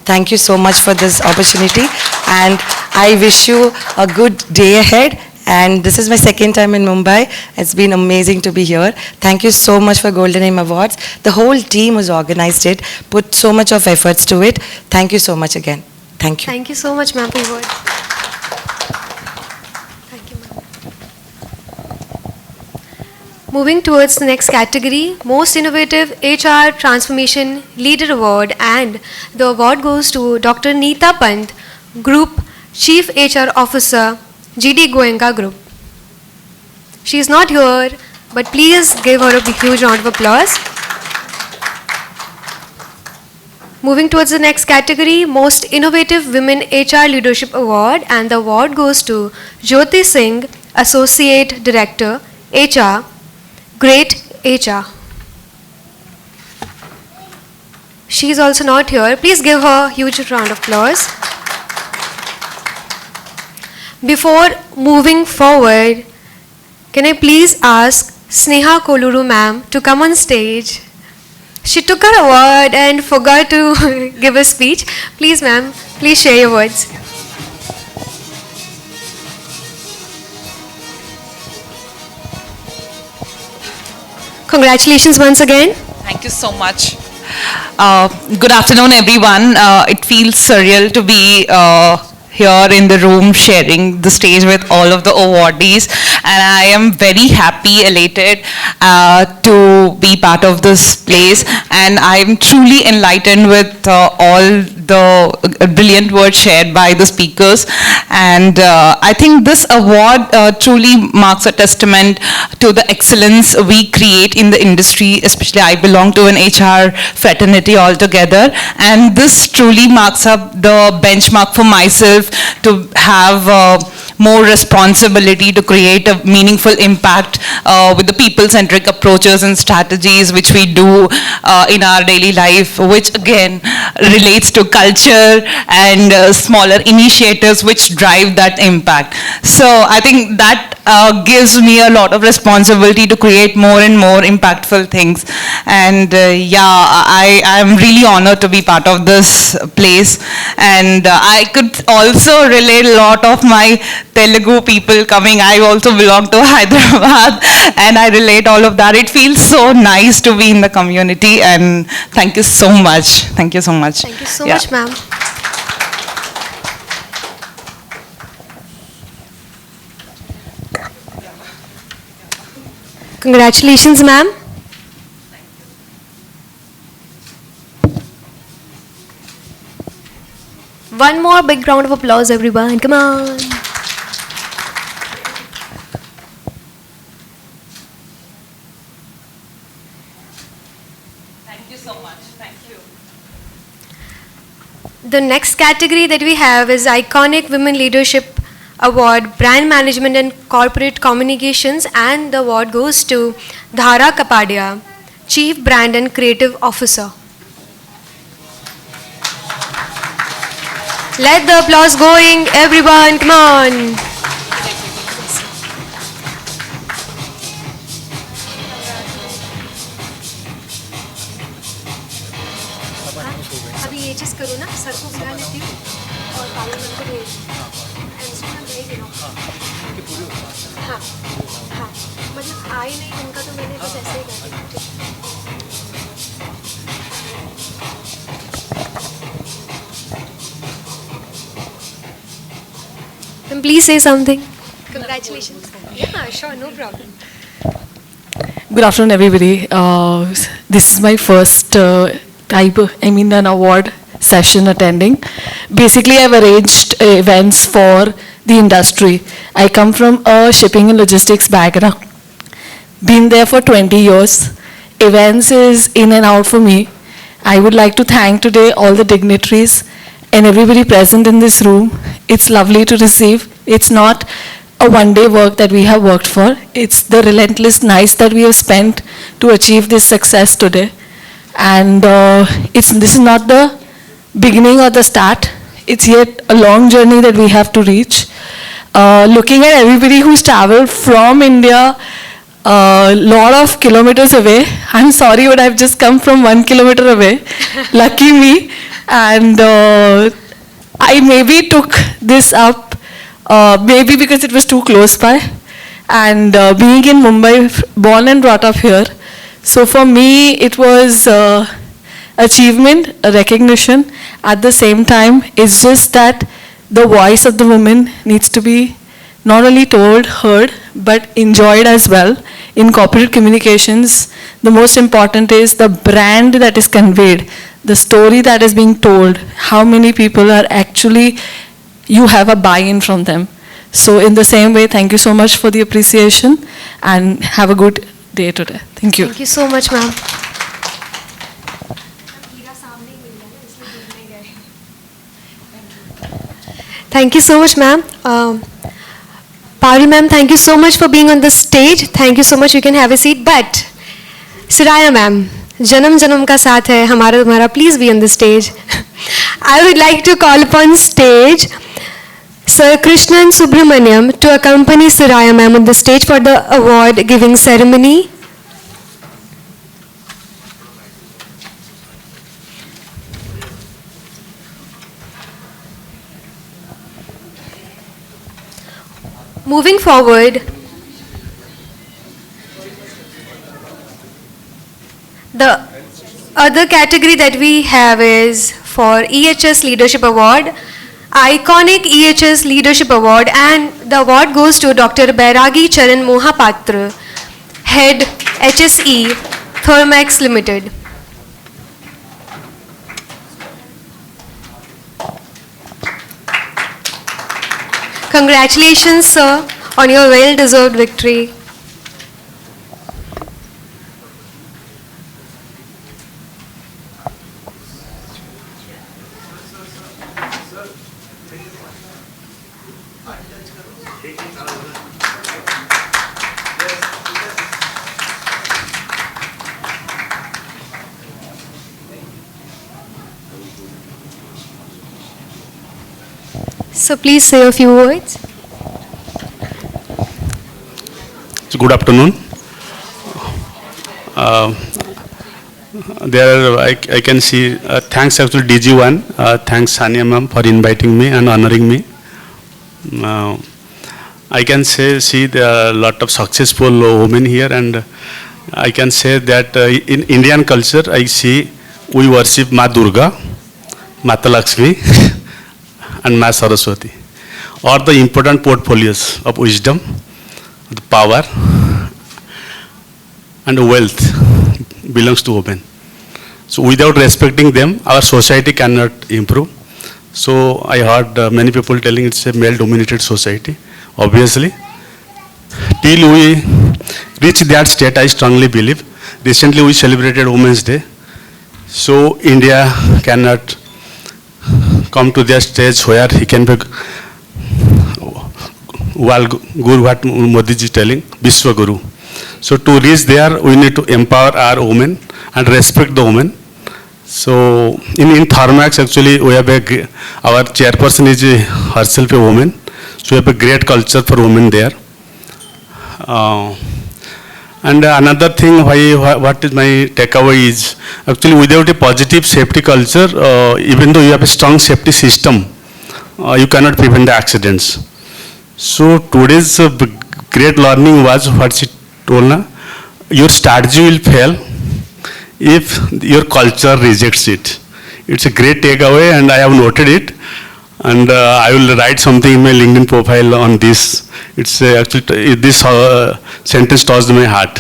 Thank you so much for this opportunity, and I wish you a good day ahead. And this is my second time in Mumbai. It's been amazing to be here. Thank you so much for Golden Aim Awards. The whole team who's organized it, put so much of efforts to it. Thank you so much again. Thank you. Thank you so much, ma'am, for your word. Thank you, ma'am. Moving towards the next category, Most Innovative HR Transformation Leader Award, and the award goes to Dr. Neeta Pant, Group Chief HR Officer, GD Goenka Group. She is not here, but please give her a huge round of applause. Moving towards the next category, Most Innovative Women HR Leadership Award, and the award goes to Jyoti Singh, Associate Director, HR, Great HR. She is also not here. Please give her a huge round of applause. Before moving forward, can I please ask Sneha Koluru ma'am to come on stage? She took her award and forgot to give a speech. Please ma'am, Please share your words. Congratulations once again. Thank you so much. Good afternoon, everyone. It feels surreal to be here in the room sharing the stage with all of the awardees, and I am very happy, elated to be part of this place, and I am truly enlightened with all the brilliant words shared by the speakers, and I think this award truly marks a testament to the excellence we create in the industry. Especially I belong to an HR fraternity altogether, and this truly marks up the benchmark for myself to have more responsibility to create a meaningful impact with the people-centric approaches and strategies which we do in our daily life, which again relates to culture and smaller initiatives which drive that impact. So I think that gives me a lot of responsibility to create more and more impactful things. And I am really honored to be part of this place. And I could also relate a lot of my Telugu people coming. I also belong to Hyderabad, and I relate all of that. It feels so nice to be in the community, and thank you so much. Thank you so much. Thank you so much, ma'am. Congratulations, ma'am. One more big round of applause, everyone. Come on. Thank you so much. Thank you. The next category that we have is Iconic Women Leadership Award, Brand Management and Corporate Communications, and the award goes to Dhara Kapadia, Chief Brand and Creative Officer. Let the applause going, everyone, come on. अभी ये चीज़ करो ना, sir को बुला लेती हूँ और parliament को भेज हाँ हाँ मतलब आए नहीं उनका तो मैंने बस ऐसे ही कर दिया Then please say something. Congratulations. Yeah, sure, no problem. Good afternoon, everybody. This is my first an award session attending. Basically, I've arranged events for the industry. I come from a shipping and logistics background. Been there for 20 years. Events is in and out for me. I would like to thank today all the dignitaries and everybody present in this room. It's lovely to receive. It's not a one-day work that we have worked for. It's the relentless nights that we have spent to achieve this success today. And this is not the beginning or the start. It's yet a long journey that we have to reach. Looking at everybody who's traveled from India, a lot of kilometers away. I'm sorry, but I've just come from 1 kilometer away. Lucky me. And I maybe took this up, maybe because it was too close by. And being in Mumbai, born and brought up here, so for me it was achievement, a recognition. At the same time, it's just that the voice of the woman needs to be not only told, heard, but enjoyed as well. In corporate communications, the most important is the brand that is conveyed, the story that is being told, how many people are actually, you have a buy-in from them. So in the same way, thank you so much for the appreciation and have a good day today. Thank you. Thank you so much, ma'am. Thank you so much, ma'am. Parvi ma'am, thank you so much for being on the stage. Thank you so much. You can have a seat. But Suraya ma'am, Janam Janam ka saath hai, hamara tumhara, please be on the stage. I would like to call upon stage Sir Krishnan Subramaniam to accompany Suraya ma'am on the stage for the award giving ceremony. Moving forward, the other category that we have is for EHS Leadership Award, Iconic EHS Leadership Award, and the award goes to Dr. Bairagi Charan Mohapatra, Head HSE Thermax Limited. Congratulations, sir, on your well-deserved victory. So please say a few words. So good afternoon. I can see, thanks actually DG1, thanks Sania ma'am for inviting me and honoring me. I can see there are a lot of successful women here, and I can say that in Indian culture, I see we worship Ma Durga, Mata Lakshmi and Ma Saraswati, or the important portfolios of wisdom, the power and wealth belongs to women. So without respecting them, our society cannot improve. So I heard many people telling it's a male-dominated society. Obviously, till we reach that state, I strongly believe. Recently, we celebrated Women's Day. So India cannot come to that stage where he can be Guru, what Modi ji telling, Vishwa Guru. So to reach there, we need to empower our women and respect the women. So in Thermax, actually, we have our chairperson is herself a woman. So we have a great culture for women there. And another thing, what is my takeaway is, actually without a positive safety culture, even though you have a strong safety system, you cannot prevent the accidents. So today's great learning was what she told na, your strategy will fail if your culture rejects it. It's a great takeaway, and I have noted it, and I will write something in my LinkedIn profile on this. It's actually this sentence touched my heart.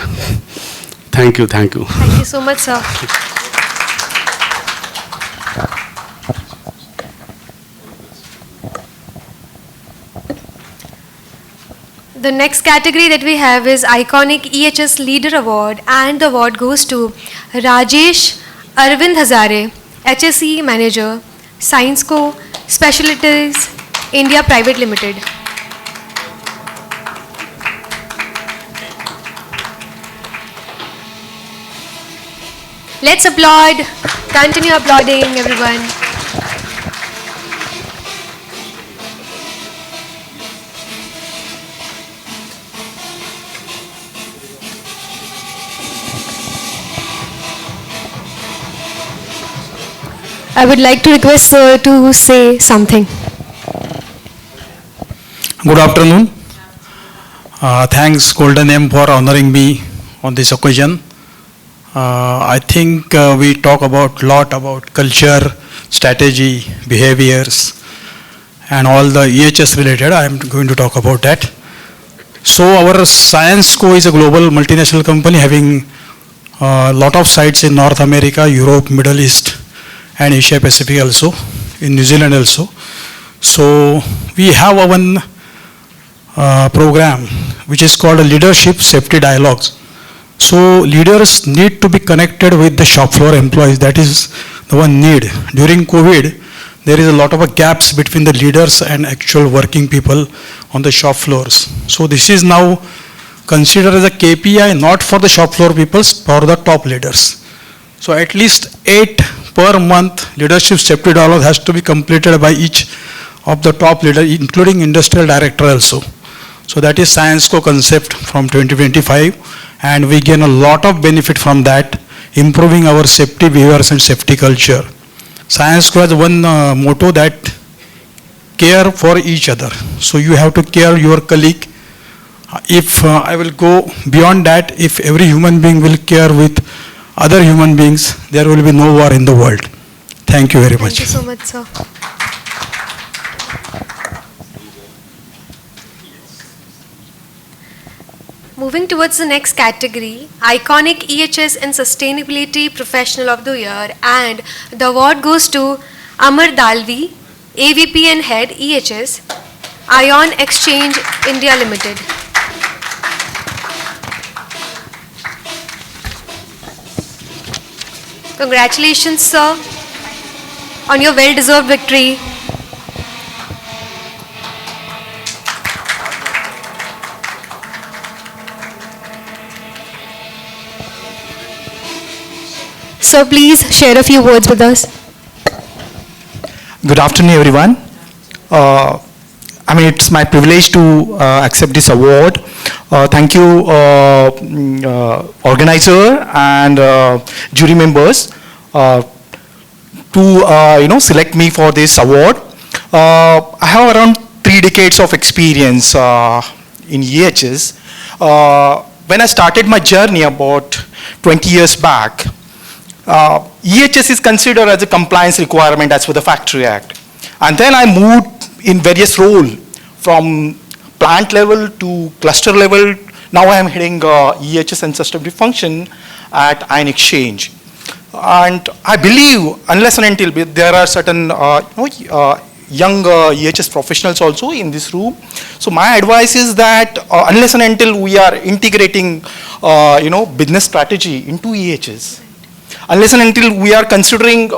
Thank you, thank you. Thank you so much, sir. The next category that we have is Iconic EHS Leader Award, and the award goes to Rajesh Arvind Hazare, HSE Manager, Science Co, Specialties India Private Limited. Let's applaud. Continue applauding, everyone. I would like to request sir to say something. Good afternoon. Thanks Golden M for honoring me on this occasion. I think we talk about lot about culture, strategy, behaviors, and all the EHS related. I am going to talk about that. So our Science Co is a global multinational company having a lot of sites in North America, Europe, Middle East, and Asia Pacific also, in New Zealand also. So we have one program which is called a Leadership Safety Dialogues. So leaders need to be connected with the shop floor employees. That is the one need. During COVID, there is a lot of gaps between the leaders and actual working people on the shop floors. So this is now considered as a KPI, not for the shop floor people, for the top leaders. So at least 8 per month leadership safety dialogue has to be completed by each of the top leader, including industrial director also. So that is Science Co concept from 2025, and we gain a lot of benefit from that, improving our safety behaviors and safety culture. Science Co has one motto that care for each other. So you have to care your colleague If I will go beyond that, if every human being will care with other human beings, there will be no war in the world. Thank you very much. Thank you so much, sir. Moving towards the next category, Iconic EHS and Sustainability Professional of the Year, and the award goes to Amar Dalvi, AVP and Head EHS, Ion Exchange India Limited. Congratulations, sir, on your well-deserved victory. So please share a few words with us. Good afternoon, everyone. It's my privilege to accept this award. Thank you, organizer and jury members, to select me for this award. I have around 3 decades of experience in EHS. When I started my journey about 20 years back, EHS is considered as a compliance requirement as per the Factory Act. And then I moved in various roles from plant level to cluster level. Now I am heading EHS and sustainability function at Ion Exchange. And I believe unless and until there are certain young EHS professionals also in this room. So my advice is that unless and until we are integrating business strategy into EHS, unless and until we are considering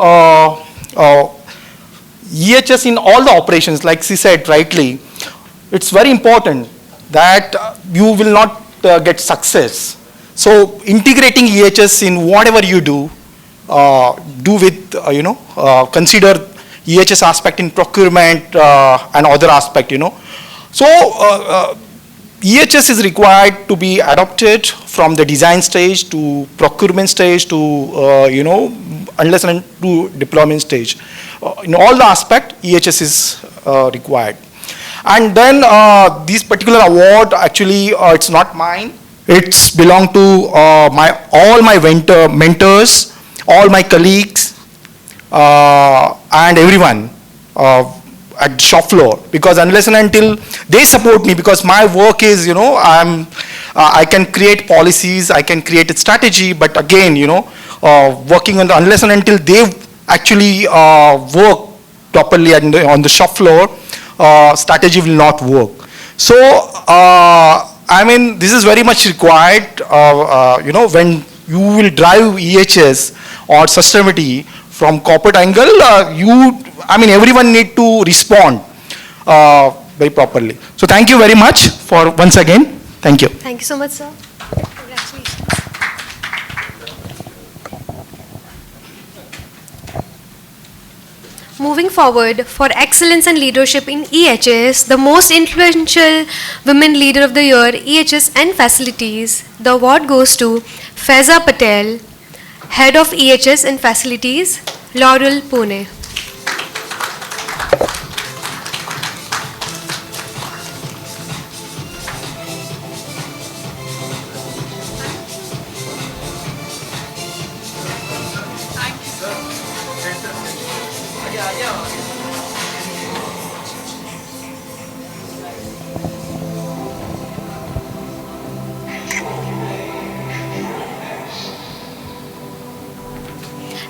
EHS in all the operations, like she said rightly, it's very important that you will not get success. So integrating EHS in whatever you do, consider EHS aspect in procurement and other aspect, So EHS is required to be adopted from the design stage to procurement stage to, unless and to deployment stage. In all the aspect, EHS is required. And then this particular award, actually, it's not mine. It's belong to all my mentors, all my colleagues, and everyone at shop floor, because unless and until they support me, because my work is, I can create policies, I can create a strategy, but again, working on unless and until they actually work properly on the shop floor, strategy will not work. So, this is very much required, when you will drive EHS or sustainability from corporate angle, everyone need to respond very properly. So thank you very much for once again. Thank you. Thank you so much, sir. Congratulations. Moving forward, for excellence and leadership in EHS, the most influential women leader of the year, EHS and facilities, the award goes to Faiza Patel, Head of EHS and Facilities, Laurel, Pune.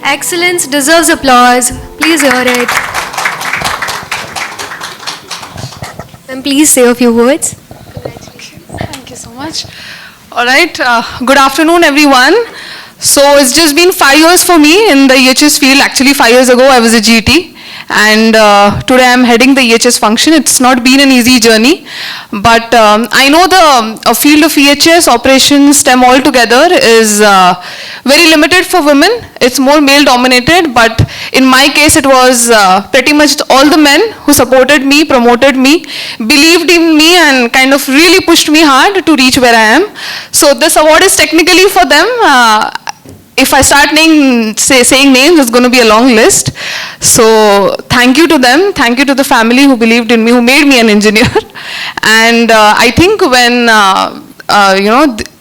Excellence deserves applause. Please hear it. And please say a few words. Thank you so much. All right. Good afternoon, everyone. So it's just been 5 years for me in the EHS field. Actually, 5 years ago, I was a GT. And today I'm heading the EHS function. It's not been an easy journey, but I know the field of EHS operations STEM altogether is very limited for women. It's more male dominated, but in my case it was pretty much all the men who supported me, promoted me, believed in me, and kind of really pushed me hard to reach where I am. So this award is technically for them. if I start saying names, it's going to be a long list. So thank you to them. Thank you to the family who believed in me, who made me an engineer. And I think when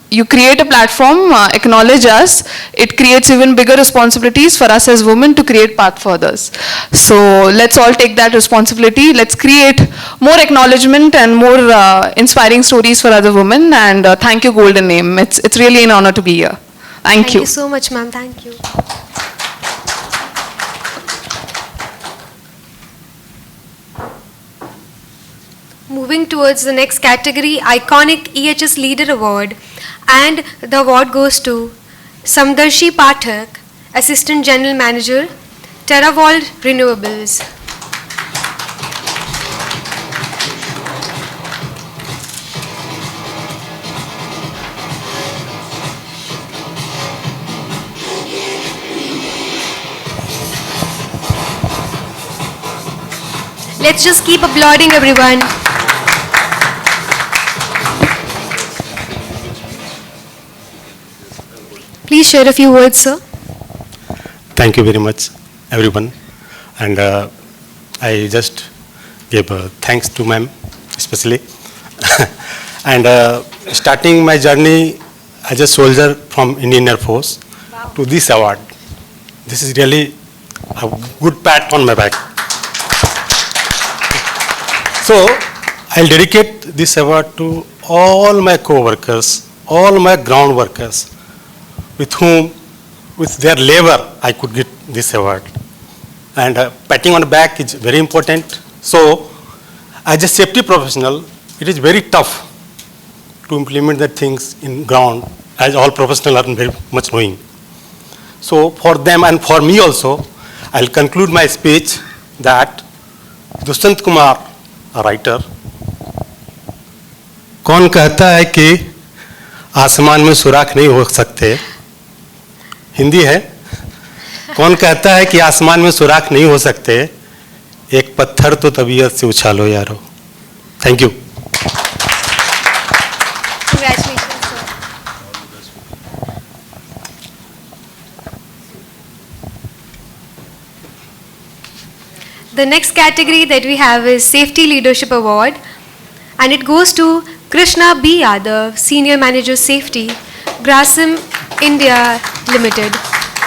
you create a platform, acknowledge us, it creates even bigger responsibilities for us as women to create path for others. So let's all take that responsibility. Let's create more acknowledgement and more inspiring stories for other women. And thank you, Golden Name. It's really an honor to be here. Thank you. Thank you so much, ma'am. Thank you. Moving towards the next category, Iconic EHS Leader Award. And the award goes to Samdarshi Pathak, Assistant General Manager, TerraVault Renewables. Let's just keep applauding, everyone. Please share a few words, sir. Thank you very much, everyone. And I just give thanks to ma'am, especially. And starting my journey as a soldier from Indian Air Force to this award. This is really a good pat on my back. So I'll dedicate this award to all my co-workers, all my ground workers, with whom, with their labor, I could get this award. And patting on the back is very important. So, as a safety professional, it is very tough to implement the things in ground, as all professionals are very much knowing. So, for them and for me also, I'll conclude my speech that Dushant Kumar, a writer, कौन कहता है कि आसमान में सुराख नहीं हो सकते? हिंदी है, कौन कहता है कि आसमान में सुराख नहीं हो सकते? एक पत्थर तो तबीयत से उछालो यारो. Thank you. Congratulations, sir. The next category that we have is Safety Leadership Award, and it goes to Krishna B. Yadav, Senior Manager Safety, Grasim India Limited,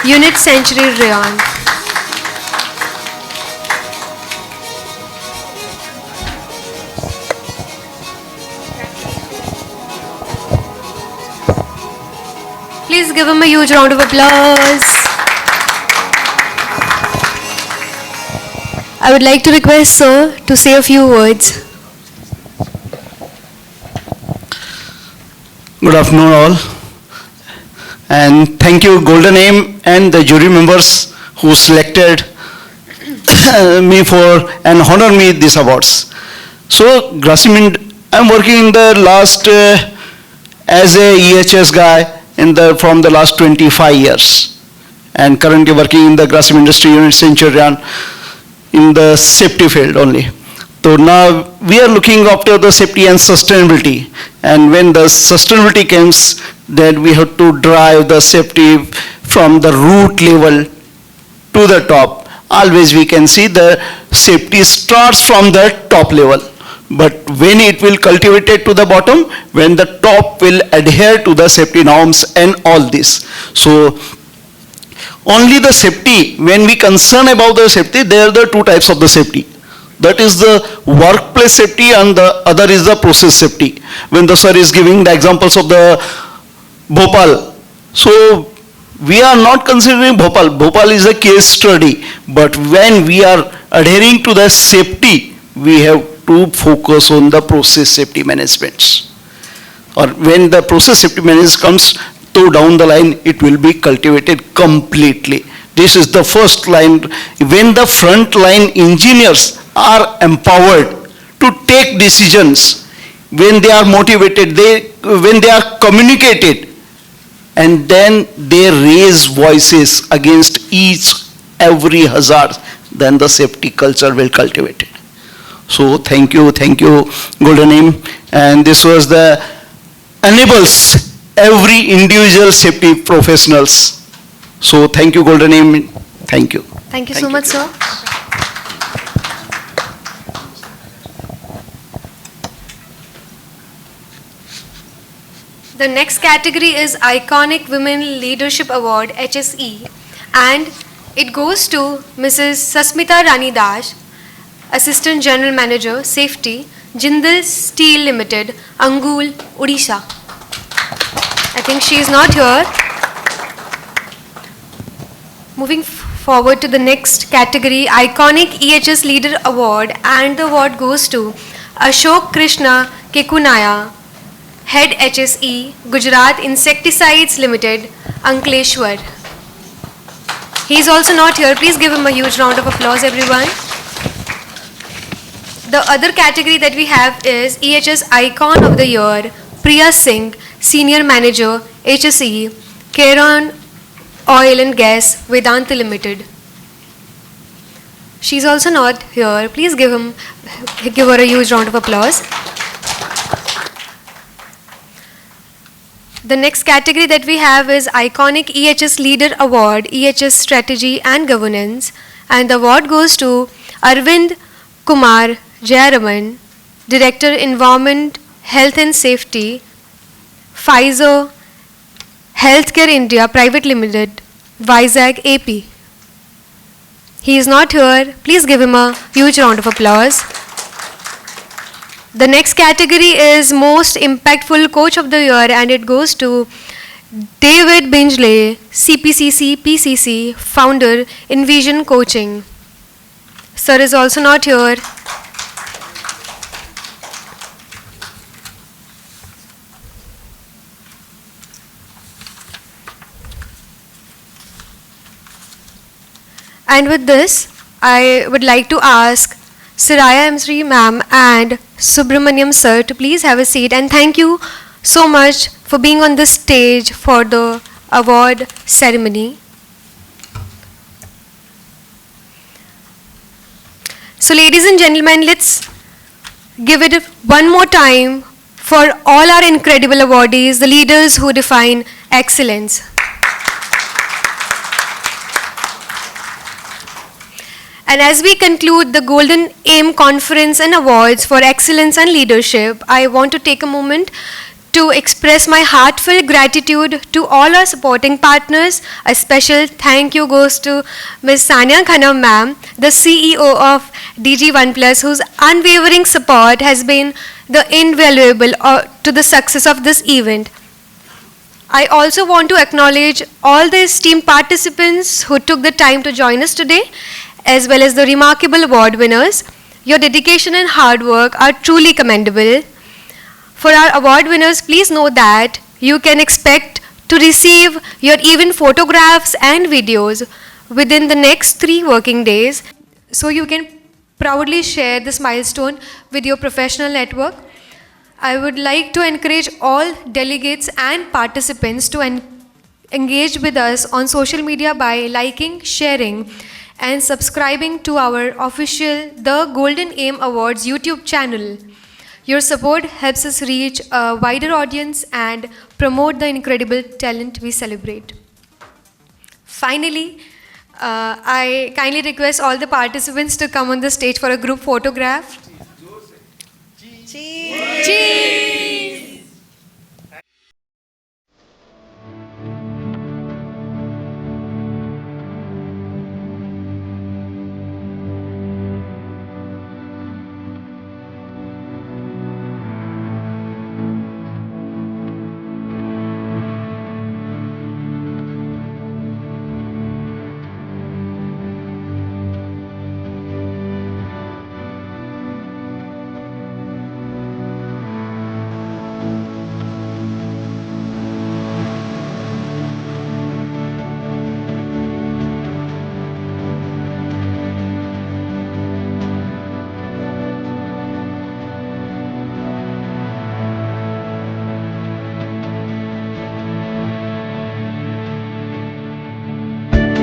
Unit Century Rayon. Please give him a huge round of applause. I would like to request Sir to say a few words. Good afternoon all, and thank you Golden Aim and the jury members who selected me for and honor me these awards. So Grasim, I'm working in the last as a EHS guy from the last 25 years, and currently working in the Grasim Industry Unit Centurion in the safety field only. So now we are looking after the safety and sustainability, and when the sustainability comes, then we have to drive the safety from the root level to the top. Always we can see the safety starts from the top level, but when it will cultivate it to the bottom, when the top will adhere to the safety norms and all this. So only the safety, when we concern about the safety, there are the two types of the safety. That is the workplace safety and the other is the process safety. When the sir is giving the examples of the Bhopal, so we are not considering Bhopal. Bhopal is a case study, but when we are adhering to the safety, we have to focus on the process safety management. Or when the process safety management comes to down the line, it will be cultivated completely. This is the first line. When the front line engineers are empowered to take decisions, when they are motivated, when they are communicated, and then they raise voices against every hazard, then the safety culture will cultivate it. So thank you, Golden Aim. And this was the enables every individual safety professionals So thank you, Golden Aim. Thank you. Thank you so much, sir. The next category is Iconic Women Leadership Award, HSE, and it goes to Mrs. Sasmita Rani Dash, Assistant General Manager, Safety, Jindal Steel Limited, Angul, Odisha. I think she is not here. Moving forward to the next category, Iconic EHS Leader Award, and the award goes to Ashok Krishna Kekunaya, Head HSE, Gujarat Insecticides Limited, Ankleshwar. He is also not here. Please give him a huge round of applause, everyone. The other category that we have is EHS Icon of the Year, Priya Singh, Senior Manager, HSE, Keron Oil and Gas, Vedanta Limited. She is also not here. Please give her a huge round of applause. The next category that we have is Iconic EHS Leader Award, EHS Strategy and Governance, and the award goes to Arvind Kumar Jayaraman, Director Environment, Health and Safety, Pfizer Healthcare India Private Limited, Vizag, AP. He is not here. Please give him a huge round of applause. The next category is Most Impactful Coach of the Year, and it goes to David Bingley, CPCC, PCC, Founder, Envision Coaching. Sir is also not here. And with this, I would like to ask Siraya M3 ma'am and Subramaniam sir to please have a seat, and thank you so much for being on this stage for the award ceremony. So ladies and gentlemen, let's give it one more time for all our incredible awardees, the leaders who define excellence. And as we conclude the Golden Aim Conference and Awards for Excellence and Leadership, I want to take a moment to express my heartfelt gratitude to all our supporting partners. A special thank you goes to Ms. Sania Khanam ma'am, the CEO of DG OnePlus, whose unwavering support has been the invaluable to the success of this event. I also want to acknowledge all the esteemed participants who took the time to join us today, as well as the remarkable award winners. Your dedication and hard work are truly commendable. For our award winners, please know that you can expect to receive your event photographs and videos within the next 3 working days, so you can proudly share this milestone with your professional network. I would like to encourage all delegates and participants to engage with us on social media by liking, sharing, and subscribing to our official The Golden Aim Awards YouTube channel. Your support helps us reach a wider audience and promote the incredible talent we celebrate. Finally, I kindly request all the participants to come on the stage for a group photograph. Cheers! Cheers!